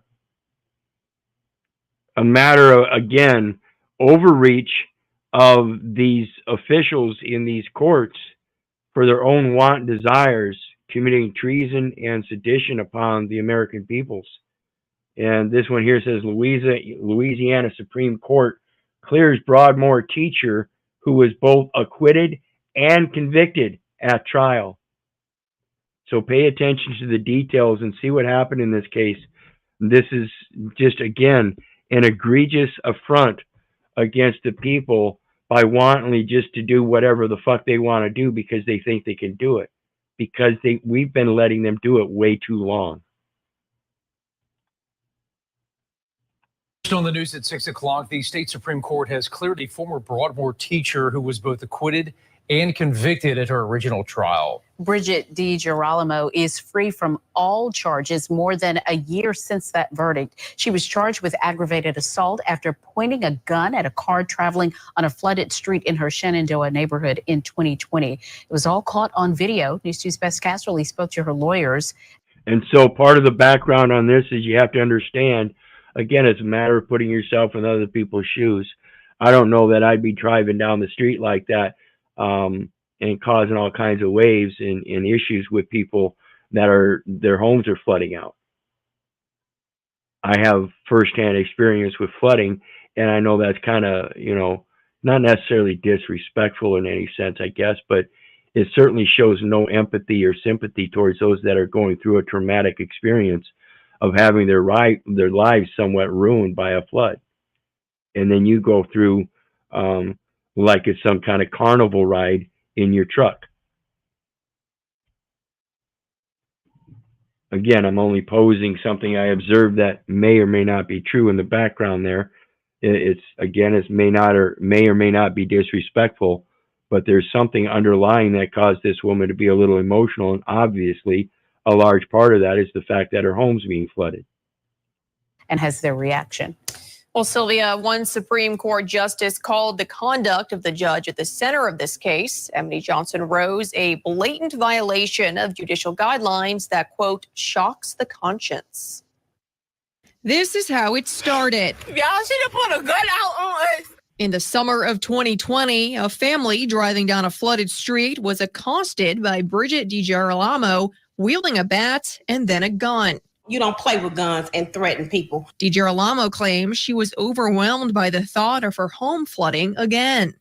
matter of, again, overreach of these officials in these courts for their own want and desires, committing treason and sedition upon the American peoples. And this one here says Louisiana Supreme Court clears Broadmoor teacher who was both acquitted and convicted at trial. So pay attention to the details and see what happened in this case. This is just, again, an egregious affront against the people by wantonly just to do whatever the fuck they want to do because they think they can do it. Because we've been letting them do it way too long. On the news at 6 o'clock, the state Supreme Court has cleared a former Broadmoor teacher who was both acquitted and convicted at her original trial. Bridget DiGirolamo is free from all charges more than a year since that verdict. She was charged with aggravated assault after pointing a gun at a car traveling on a flooded street in her Shenandoah neighborhood in 2020. It was all caught on video. News 2's Bess Casterly spoke to her lawyers. And so part of the background on this is you have to understand, again, it's a matter of putting yourself in other people's shoes. I don't know that I'd be driving down the street like that and causing all kinds of waves and issues with people that their homes are flooding out. I have firsthand experience with flooding, and I know that's kind of, not necessarily disrespectful in any sense, I guess, but it certainly shows no empathy or sympathy towards those that are going through a traumatic experience of having their lives somewhat ruined by a flood. And then you go through like it's some kind of carnival ride in your truck. Again, I'm only posing something I observed that may or may not be true in the background there. It may or may not be disrespectful, but there's something underlying that caused this woman to be a little emotional, and obviously a large part of that is the fact that her home's being flooded. And has their reaction. Well, Sylvia, one Supreme Court justice called the conduct of the judge at the center of this case, Emily Johnson-Rose, a blatant violation of judicial guidelines that, quote, shocks the conscience. This is how it started. Y'all should have put a gun out on us. In the summer of 2020, a family driving down a flooded street was accosted by Bridget DiGirolamo wielding a bat and then a gun. You don't play with guns and threaten people. DiGirolamo claims she was overwhelmed by the thought of her home flooding again.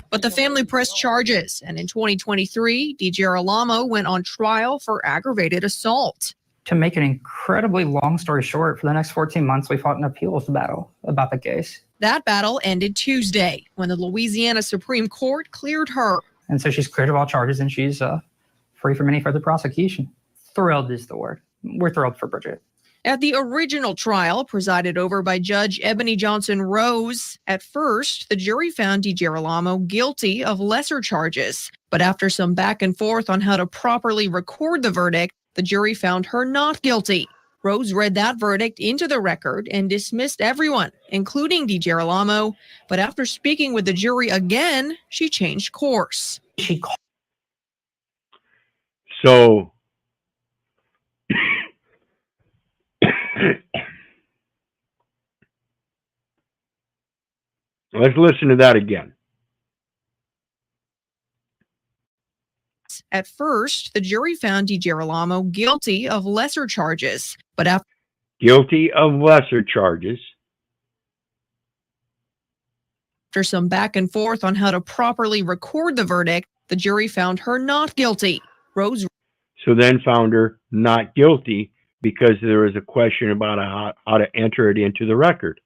But the family pressed charges, and in 2023, DiGirolamo went on trial for aggravated assault. To make an incredibly long story short, for the next 14 months, we fought an appeals battle about the case. That battle ended Tuesday when the Louisiana Supreme Court cleared her. And so she's cleared of all charges and she's free from any further prosecution. Thrilled is the word. We're thrilled for Bridget. At the original trial, presided over by Judge Ebony Johnson-Rose, at first, the jury found DiGirolamo guilty of lesser charges. But after some back and forth on how to properly record the verdict, the jury found her not guilty. Rose read that verdict into the record and dismissed everyone, including DiGirolamo. But after speaking with the jury again, she changed course. So Let's listen to that again. At first, the jury found DiGirolamo guilty of lesser charges, but after Guilty of lesser charges. some back and forth on how to properly record the verdict, the jury found her not guilty. Rose So then found her not guilty because there was a question about how to enter it into the record.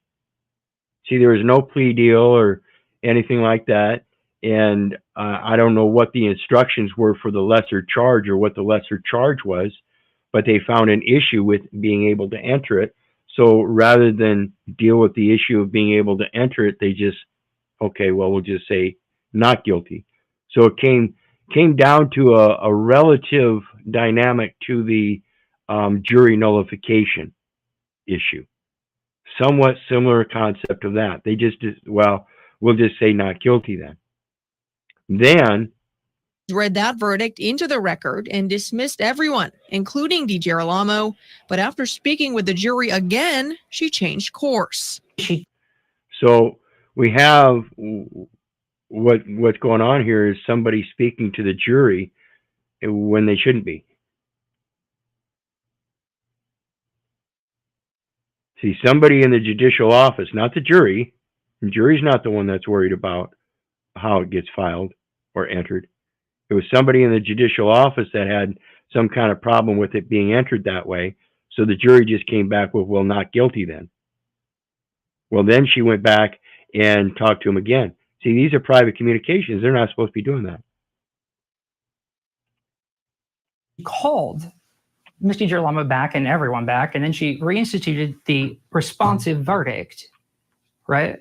See, there was no plea deal or anything like that. And I don't know what the instructions were for the lesser charge or what the lesser charge was, but they found an issue with being able to enter it. So rather than deal with the issue of being able to enter it, they just, okay, well, we'll just say not guilty. So it came down to a relative dynamic to the jury nullification issue. Somewhat similar concept of that. They just, well, we'll just say not guilty then. Then read that verdict into the record and dismissed everyone, including DiGirolamo. But after speaking with the jury again, she changed course. So we have what's going on here is somebody speaking to the jury when they shouldn't be. See, somebody in the judicial office, not the jury. The jury's not the one that's worried about how it gets filed or entered. It was somebody in the judicial office that had some kind of problem with it being entered that way. So the jury just came back with, well, not guilty then. Well, then she went back and talked to him again. See, these are private communications. They're not supposed to be doing that. Called Mr. Girolamo back and everyone back, and then she reinstituted the responsive verdict, right?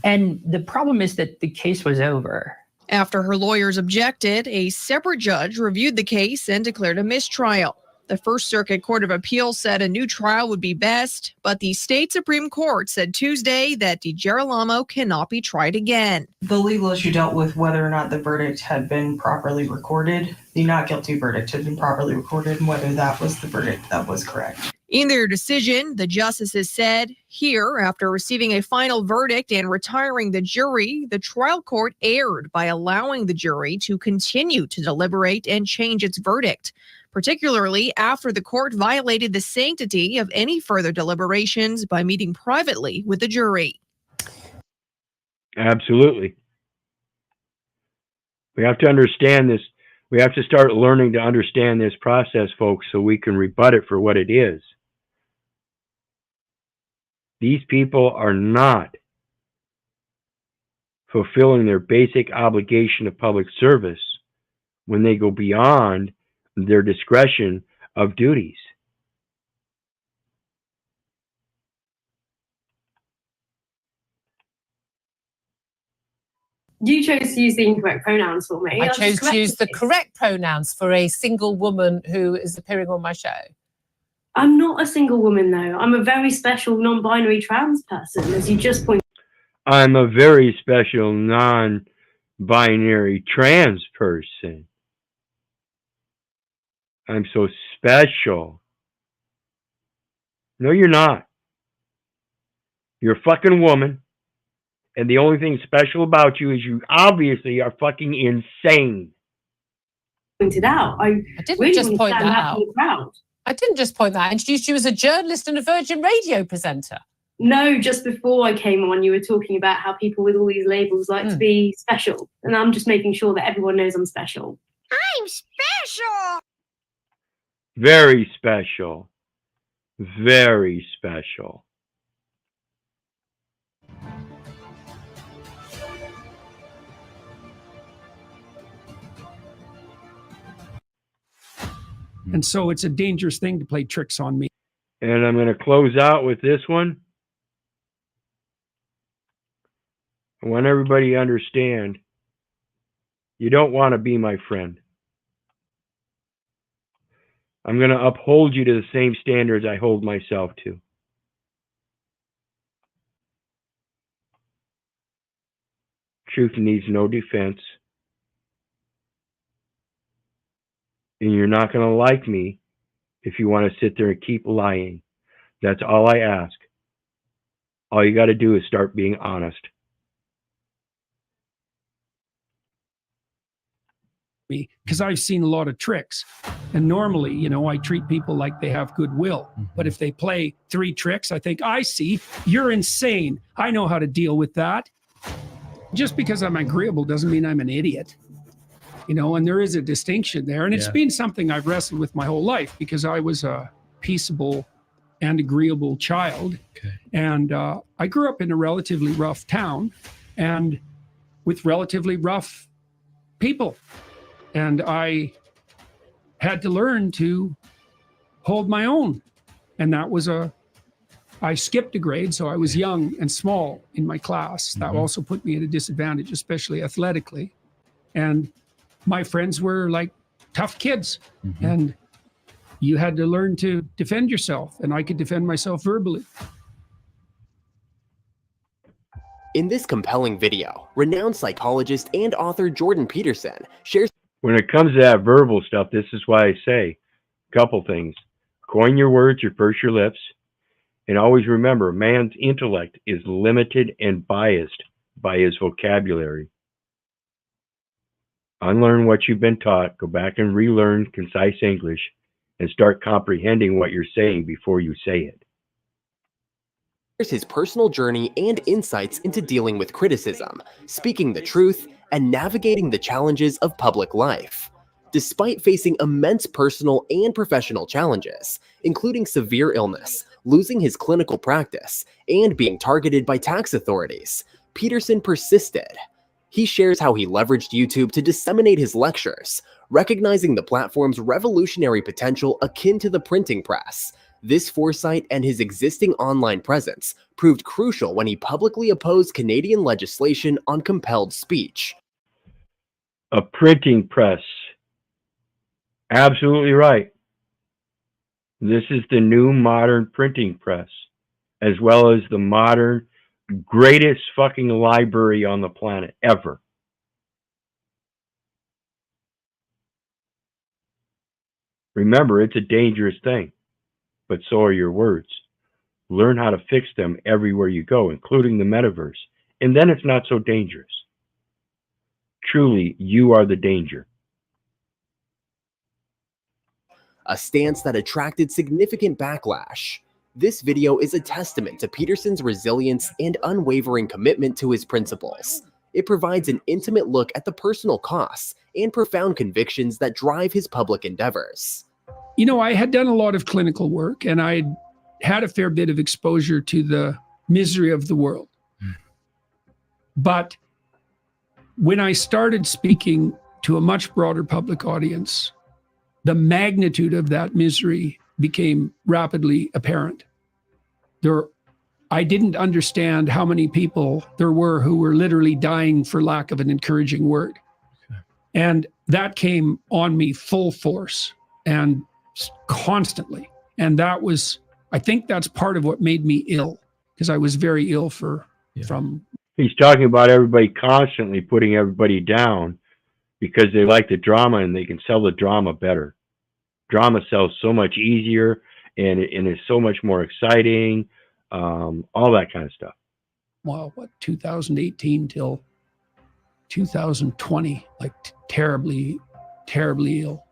And the problem is that the case was over. After her lawyers objected, a separate judge reviewed the case and declared a mistrial. The First Circuit Court of Appeals said a new trial would be best, but the state Supreme Court said Tuesday that DiGirolamo cannot be tried again. The legal issue dealt with whether or not the verdict had been properly recorded. The not guilty verdict had been properly recorded and whether that was the verdict that was correct. In their decision, the justices said, here, after receiving a final verdict and retiring the jury, the trial court erred by allowing the jury to continue to deliberate and change its verdict, particularly after the court violated the sanctity of any further deliberations by meeting privately with the jury. Absolutely. We have to understand this. We have to start learning to understand this process, folks, so we can rebut it for what it is. These people are not fulfilling their basic obligation of public service when they go beyond their discretion of duties. You chose to use the incorrect pronouns for me. I chose to use the correct pronouns for a single woman who is appearing on my show. I'm not a single woman, though. I'm a very special non-binary trans person, as you just pointed out. I'm a very special non-binary trans person. I'm so special. No, you're not. You're a fucking woman. And the only thing special about you is you obviously are fucking insane. Pointed out. I didn't really just point understand that from out. the crowd. I didn't just point that out. I introduced you as a journalist and a Virgin Radio presenter. No, just before I came on, you were talking about how people with all these labels like to be special. And I'm just making sure that everyone knows I'm special. I'm special. Very special. Very special. And so it's a dangerous thing to play tricks on me. And I'm going to close out with this one. I want everybody to understand, you don't want to be my friend. I'm going to uphold you to the same standards I hold myself to. Truth needs no defense. And you're not going to like me if you want to sit there and keep lying. That's all I ask. All you got to do is start being honest. me because I've seen a lot of tricks. And normally, you know, I treat people like they have goodwill. But if they play 3 tricks, I think, I see, you're insane. I know how to deal with that. Just because I'm agreeable doesn't mean I'm an idiot. You know, and there is a distinction there. And it's been something I've wrestled with my whole life because I was a peaceable and agreeable child. And I grew up in a relatively rough town and with relatively rough people. And I had to learn to hold my own. And that was I skipped a grade, so I was young and small in my class. That also put me at a disadvantage, especially athletically. And my friends were like tough kids. And you had to learn to defend yourself. And I could defend myself verbally. In this compelling video, renowned psychologist and author Jordan Peterson shares. When it comes to that verbal stuff, this is why I say a couple things. Coin your words or purse your lips. And always remember, man's intellect is limited and biased by his vocabulary. Unlearn what you've been taught. Go back and relearn concise English and start comprehending what you're saying before you say it. Here's his personal journey and insights into dealing with criticism, speaking the truth, and navigating the challenges of public life. Despite facing immense personal and professional challenges, including severe illness, losing his clinical practice, and being targeted by tax authorities, Peterson persisted. He shares how he leveraged YouTube to disseminate his lectures, recognizing the platform's revolutionary potential akin to the printing press. This foresight and his existing online presence proved crucial when he publicly opposed Canadian legislation on compelled speech. A printing press. Absolutely right. This is the new modern printing press, as well as the modern greatest fucking library on the planet ever. Remember, it's a dangerous thing, but so are your words. Learn how to fix them everywhere you go, including the metaverse, and then it's not so dangerous. Truly, you are the danger. A stance that attracted significant backlash. This video is a testament to Peterson's resilience and unwavering commitment to his principles. It provides an intimate look at the personal costs and profound convictions that drive his public endeavors. You know, I had done a lot of clinical work and I had a fair bit of exposure to the misery of the world. But when I started speaking to a much broader public audience, the magnitude of that misery became rapidly apparent. I didn't understand how many people there were who were literally dying for lack of an encouraging word. And that came on me full force and constantly. And that was, I think that's part of what made me ill, because I was very ill from. He's talking about everybody constantly putting everybody down because they like the drama and they can sell the drama better. Drama sells so much easier and is so much more exciting, all that kind of stuff. Well, 2018 till 2020, like terribly, terribly ill.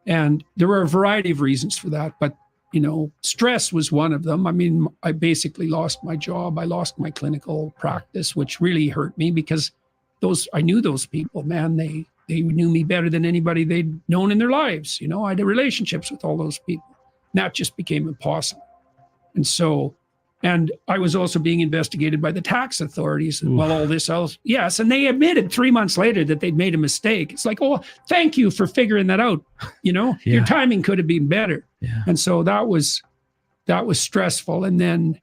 And there were a variety of reasons for that, but you know, stress was one of them. I mean, I basically lost my job. I lost my clinical practice, which really hurt me because I knew those people, man, they knew me better than anybody they'd known in their lives. You know, I had relationships with all those people. And that just became impossible. And I was also being investigated by the tax authorities and all this else. Yes, and they admitted 3 months later that they'd made a mistake. It's like, oh, thank you for figuring that out. You know, your timing could have been better. And so that was stressful. And then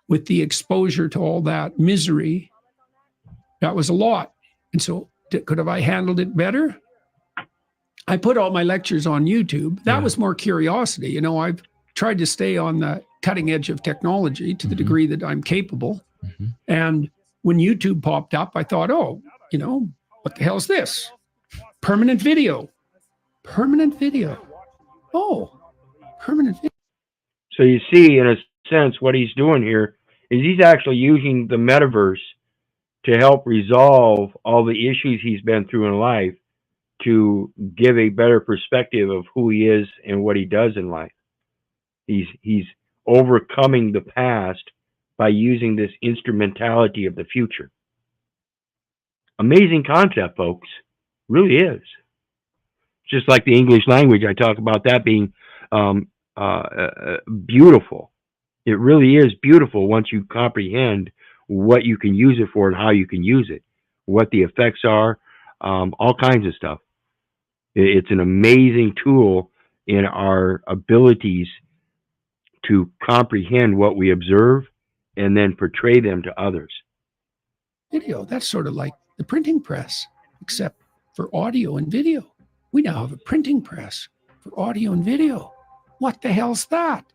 with the exposure to all that misery, that was a lot. And so could have I handled it better? I put all my lectures on YouTube. That was more curiosity. You know, I've tried to stay on the cutting edge of technology to the degree that I'm capable. And when YouTube popped up, I thought, oh, you know, what the hell is this? Permanent video. Permanent video. Oh, permanent video. So you see, in a sense, what he's doing here is he's actually using the metaverse to help resolve all the issues he's been through in life to give a better perspective of who he is and what he does in life. He's overcoming the past by using this instrumentality of the future. Amazing concept, folks. Really is. Just like the English language, I talk about that being beautiful. It really is beautiful once you comprehend what you can use it for and how you can use it, what the effects are, all kinds of stuff. It's an amazing tool in our abilities to comprehend what we observe and then portray them to others. Video, that's sort of like the printing press, except for audio and video. We now have a printing press for audio and video. What the hell's that?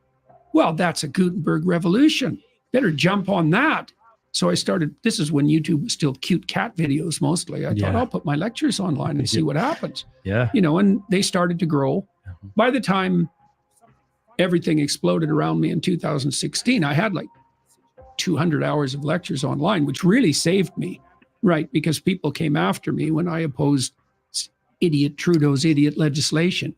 Well, that's a Gutenberg revolution. Better jump on that. So I started, this is when YouTube was still cute cat videos mostly. I thought I'll put my lectures online and see what happens. Yeah. You know, and they started to grow. By the time everything exploded around me in 2016, I had like 200 hours of lectures online, which really saved me, right? Because people came after me when I opposed idiot Trudeau's idiot legislation.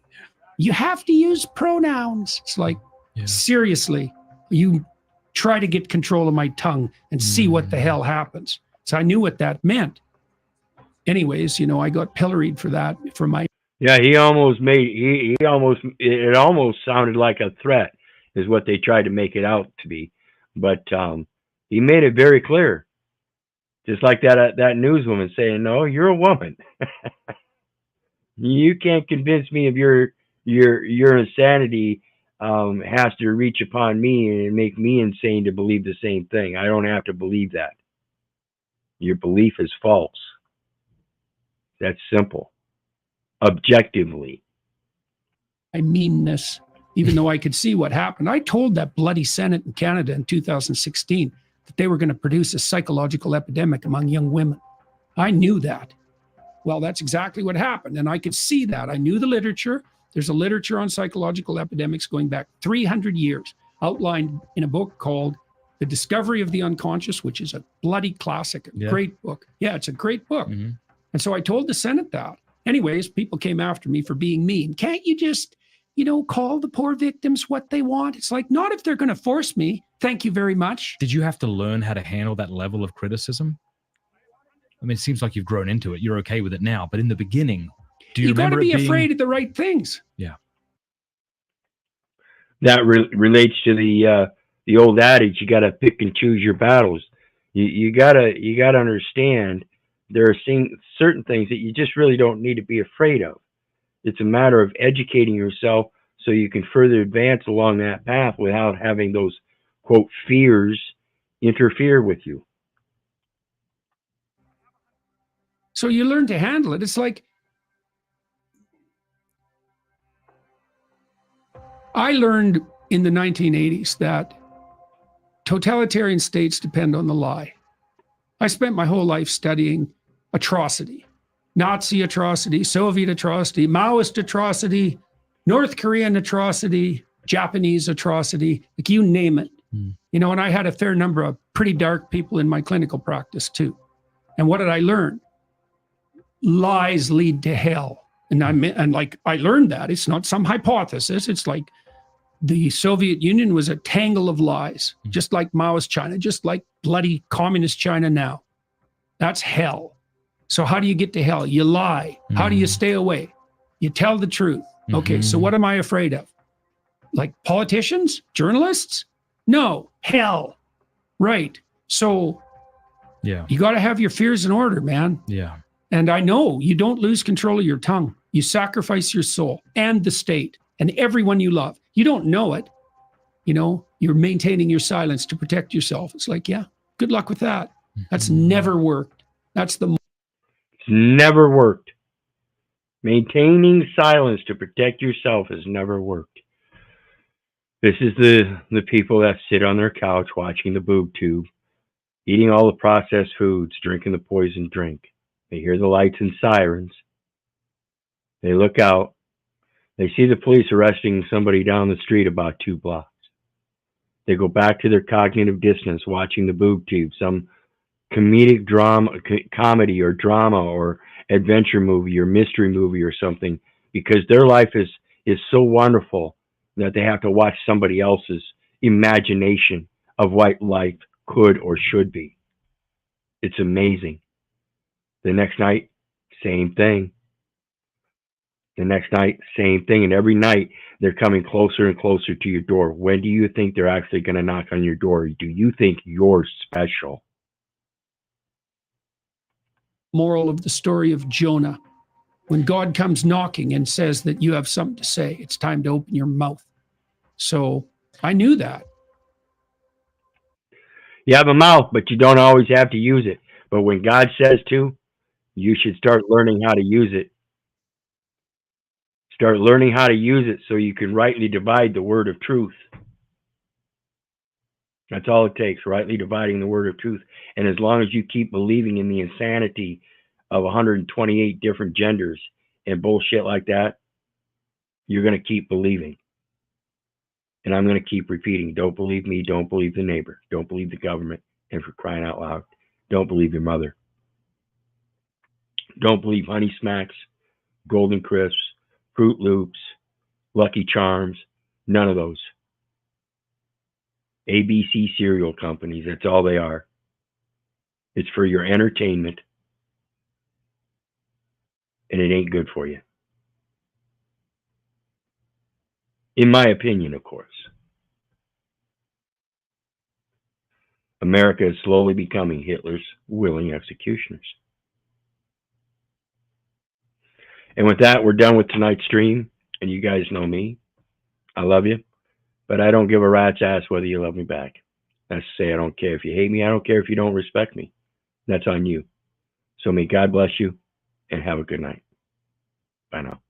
You have to use pronouns. It's like, seriously, you try to get control of my tongue and see what the hell happens. So I knew what that meant. Anyways, you know, I got pilloried for that, for my... Yeah, it almost sounded like a threat is what they tried to make it out to be. But he made it very clear. Just like that newswoman saying, no, you're a woman. You can't convince me of your insanity has to reach upon me and make me insane to believe the same thing. I don't have to believe that. Your belief is false. That's simple. Objectively. I mean this, even though I could see what happened. I told that bloody Senate in Canada in 2016 that they were going to produce a psychological epidemic among young women. I knew that. Well, that's exactly what happened. And I could see that. I knew the literature. There's a literature on psychological epidemics going back 300 years, outlined in a book called The Discovery of the Unconscious, which is a bloody classic, a great book. Yeah, it's a great book. And so I told the Senate that. Anyways, people came after me for being mean. Can't you just, you know, call the poor victims what they want? It's like, not if they're going to force me. Thank you very much. Did you have to learn how to handle that level of criticism? I mean, it seems like you've grown into it. You're okay with it now. But in the beginning, do you remember got to be afraid of the right things. Yeah. That relates to the old adage, you got to pick and choose your battles. You gotta understand there are certain things that you just really don't need to be afraid of. It's a matter of educating yourself so you can further advance along that path without having those, quote, fears interfere with you. So you learn to handle it. It's like, I learned in the 1980s that totalitarian states depend on the lie. I spent my whole life studying atrocity, Nazi atrocity, Soviet atrocity, Maoist atrocity, North Korean atrocity, Japanese atrocity, like you name it. You know, and I had a fair number of pretty dark people in my clinical practice too. And what did I learn? Lies lead to hell. And I learned that. It's not some hypothesis. It's like the Soviet Union was a tangle of lies, just like Maoist China, just like bloody communist China now. That's hell. So how do you get to hell? You lie. How do you stay away? You tell the truth. Okay, so what am I afraid of? Like politicians? Journalists? No, hell. Right. So you got to have your fears in order, man. Yeah. And I know you don't lose control of your tongue. You sacrifice your soul and the state and everyone you love. You don't know it. You know, you're maintaining your silence to protect yourself. It's like, yeah, good luck with that. That's never worked. It's never worked. Maintaining silence to protect yourself has never worked. This is the people that sit on their couch watching the boob tube, eating all the processed foods, drinking the poison drink. They hear the lights and sirens. They look out. They see the police arresting somebody down the street about 2 blocks. They go back to their cognitive dissonance, watching the boob tube, some comedic drama, comedy or drama or adventure movie or mystery movie or something, because their life is so wonderful that they have to watch somebody else's imagination of what life could or should be. It's amazing. The next night, same thing. The next night, same thing. And every night, they're coming closer and closer to your door. When do you think they're actually going to knock on your door? Do you think you're special? Moral of the story of Jonah. When God comes knocking and says that you have something to say, it's time to open your mouth. So I knew that. You have a mouth, but you don't always have to use it. But when God says to, you should start learning how to use it. Start learning how to use it so you can rightly divide the word of truth. That's all it takes, rightly dividing the word of truth. And as long as you keep believing in the insanity of 128 different genders and bullshit like that, you're going to keep believing. And I'm going to keep repeating, don't believe me, don't believe the neighbor, don't believe the government, and for crying out loud, don't believe your mother. Don't believe Honey Smacks, Golden Crisps, Fruit Loops, Lucky Charms, none of those. ABC cereal companies, that's all they are. It's for your entertainment, and it ain't good for you. In my opinion, of course. America is slowly becoming Hitler's willing executioners. And with that, we're done with tonight's stream. And you guys know me. I love you. But I don't give a rat's ass whether you love me back. That's to say, I don't care if you hate me. I don't care if you don't respect me. That's on you. So may God bless you and have a good night. Bye now.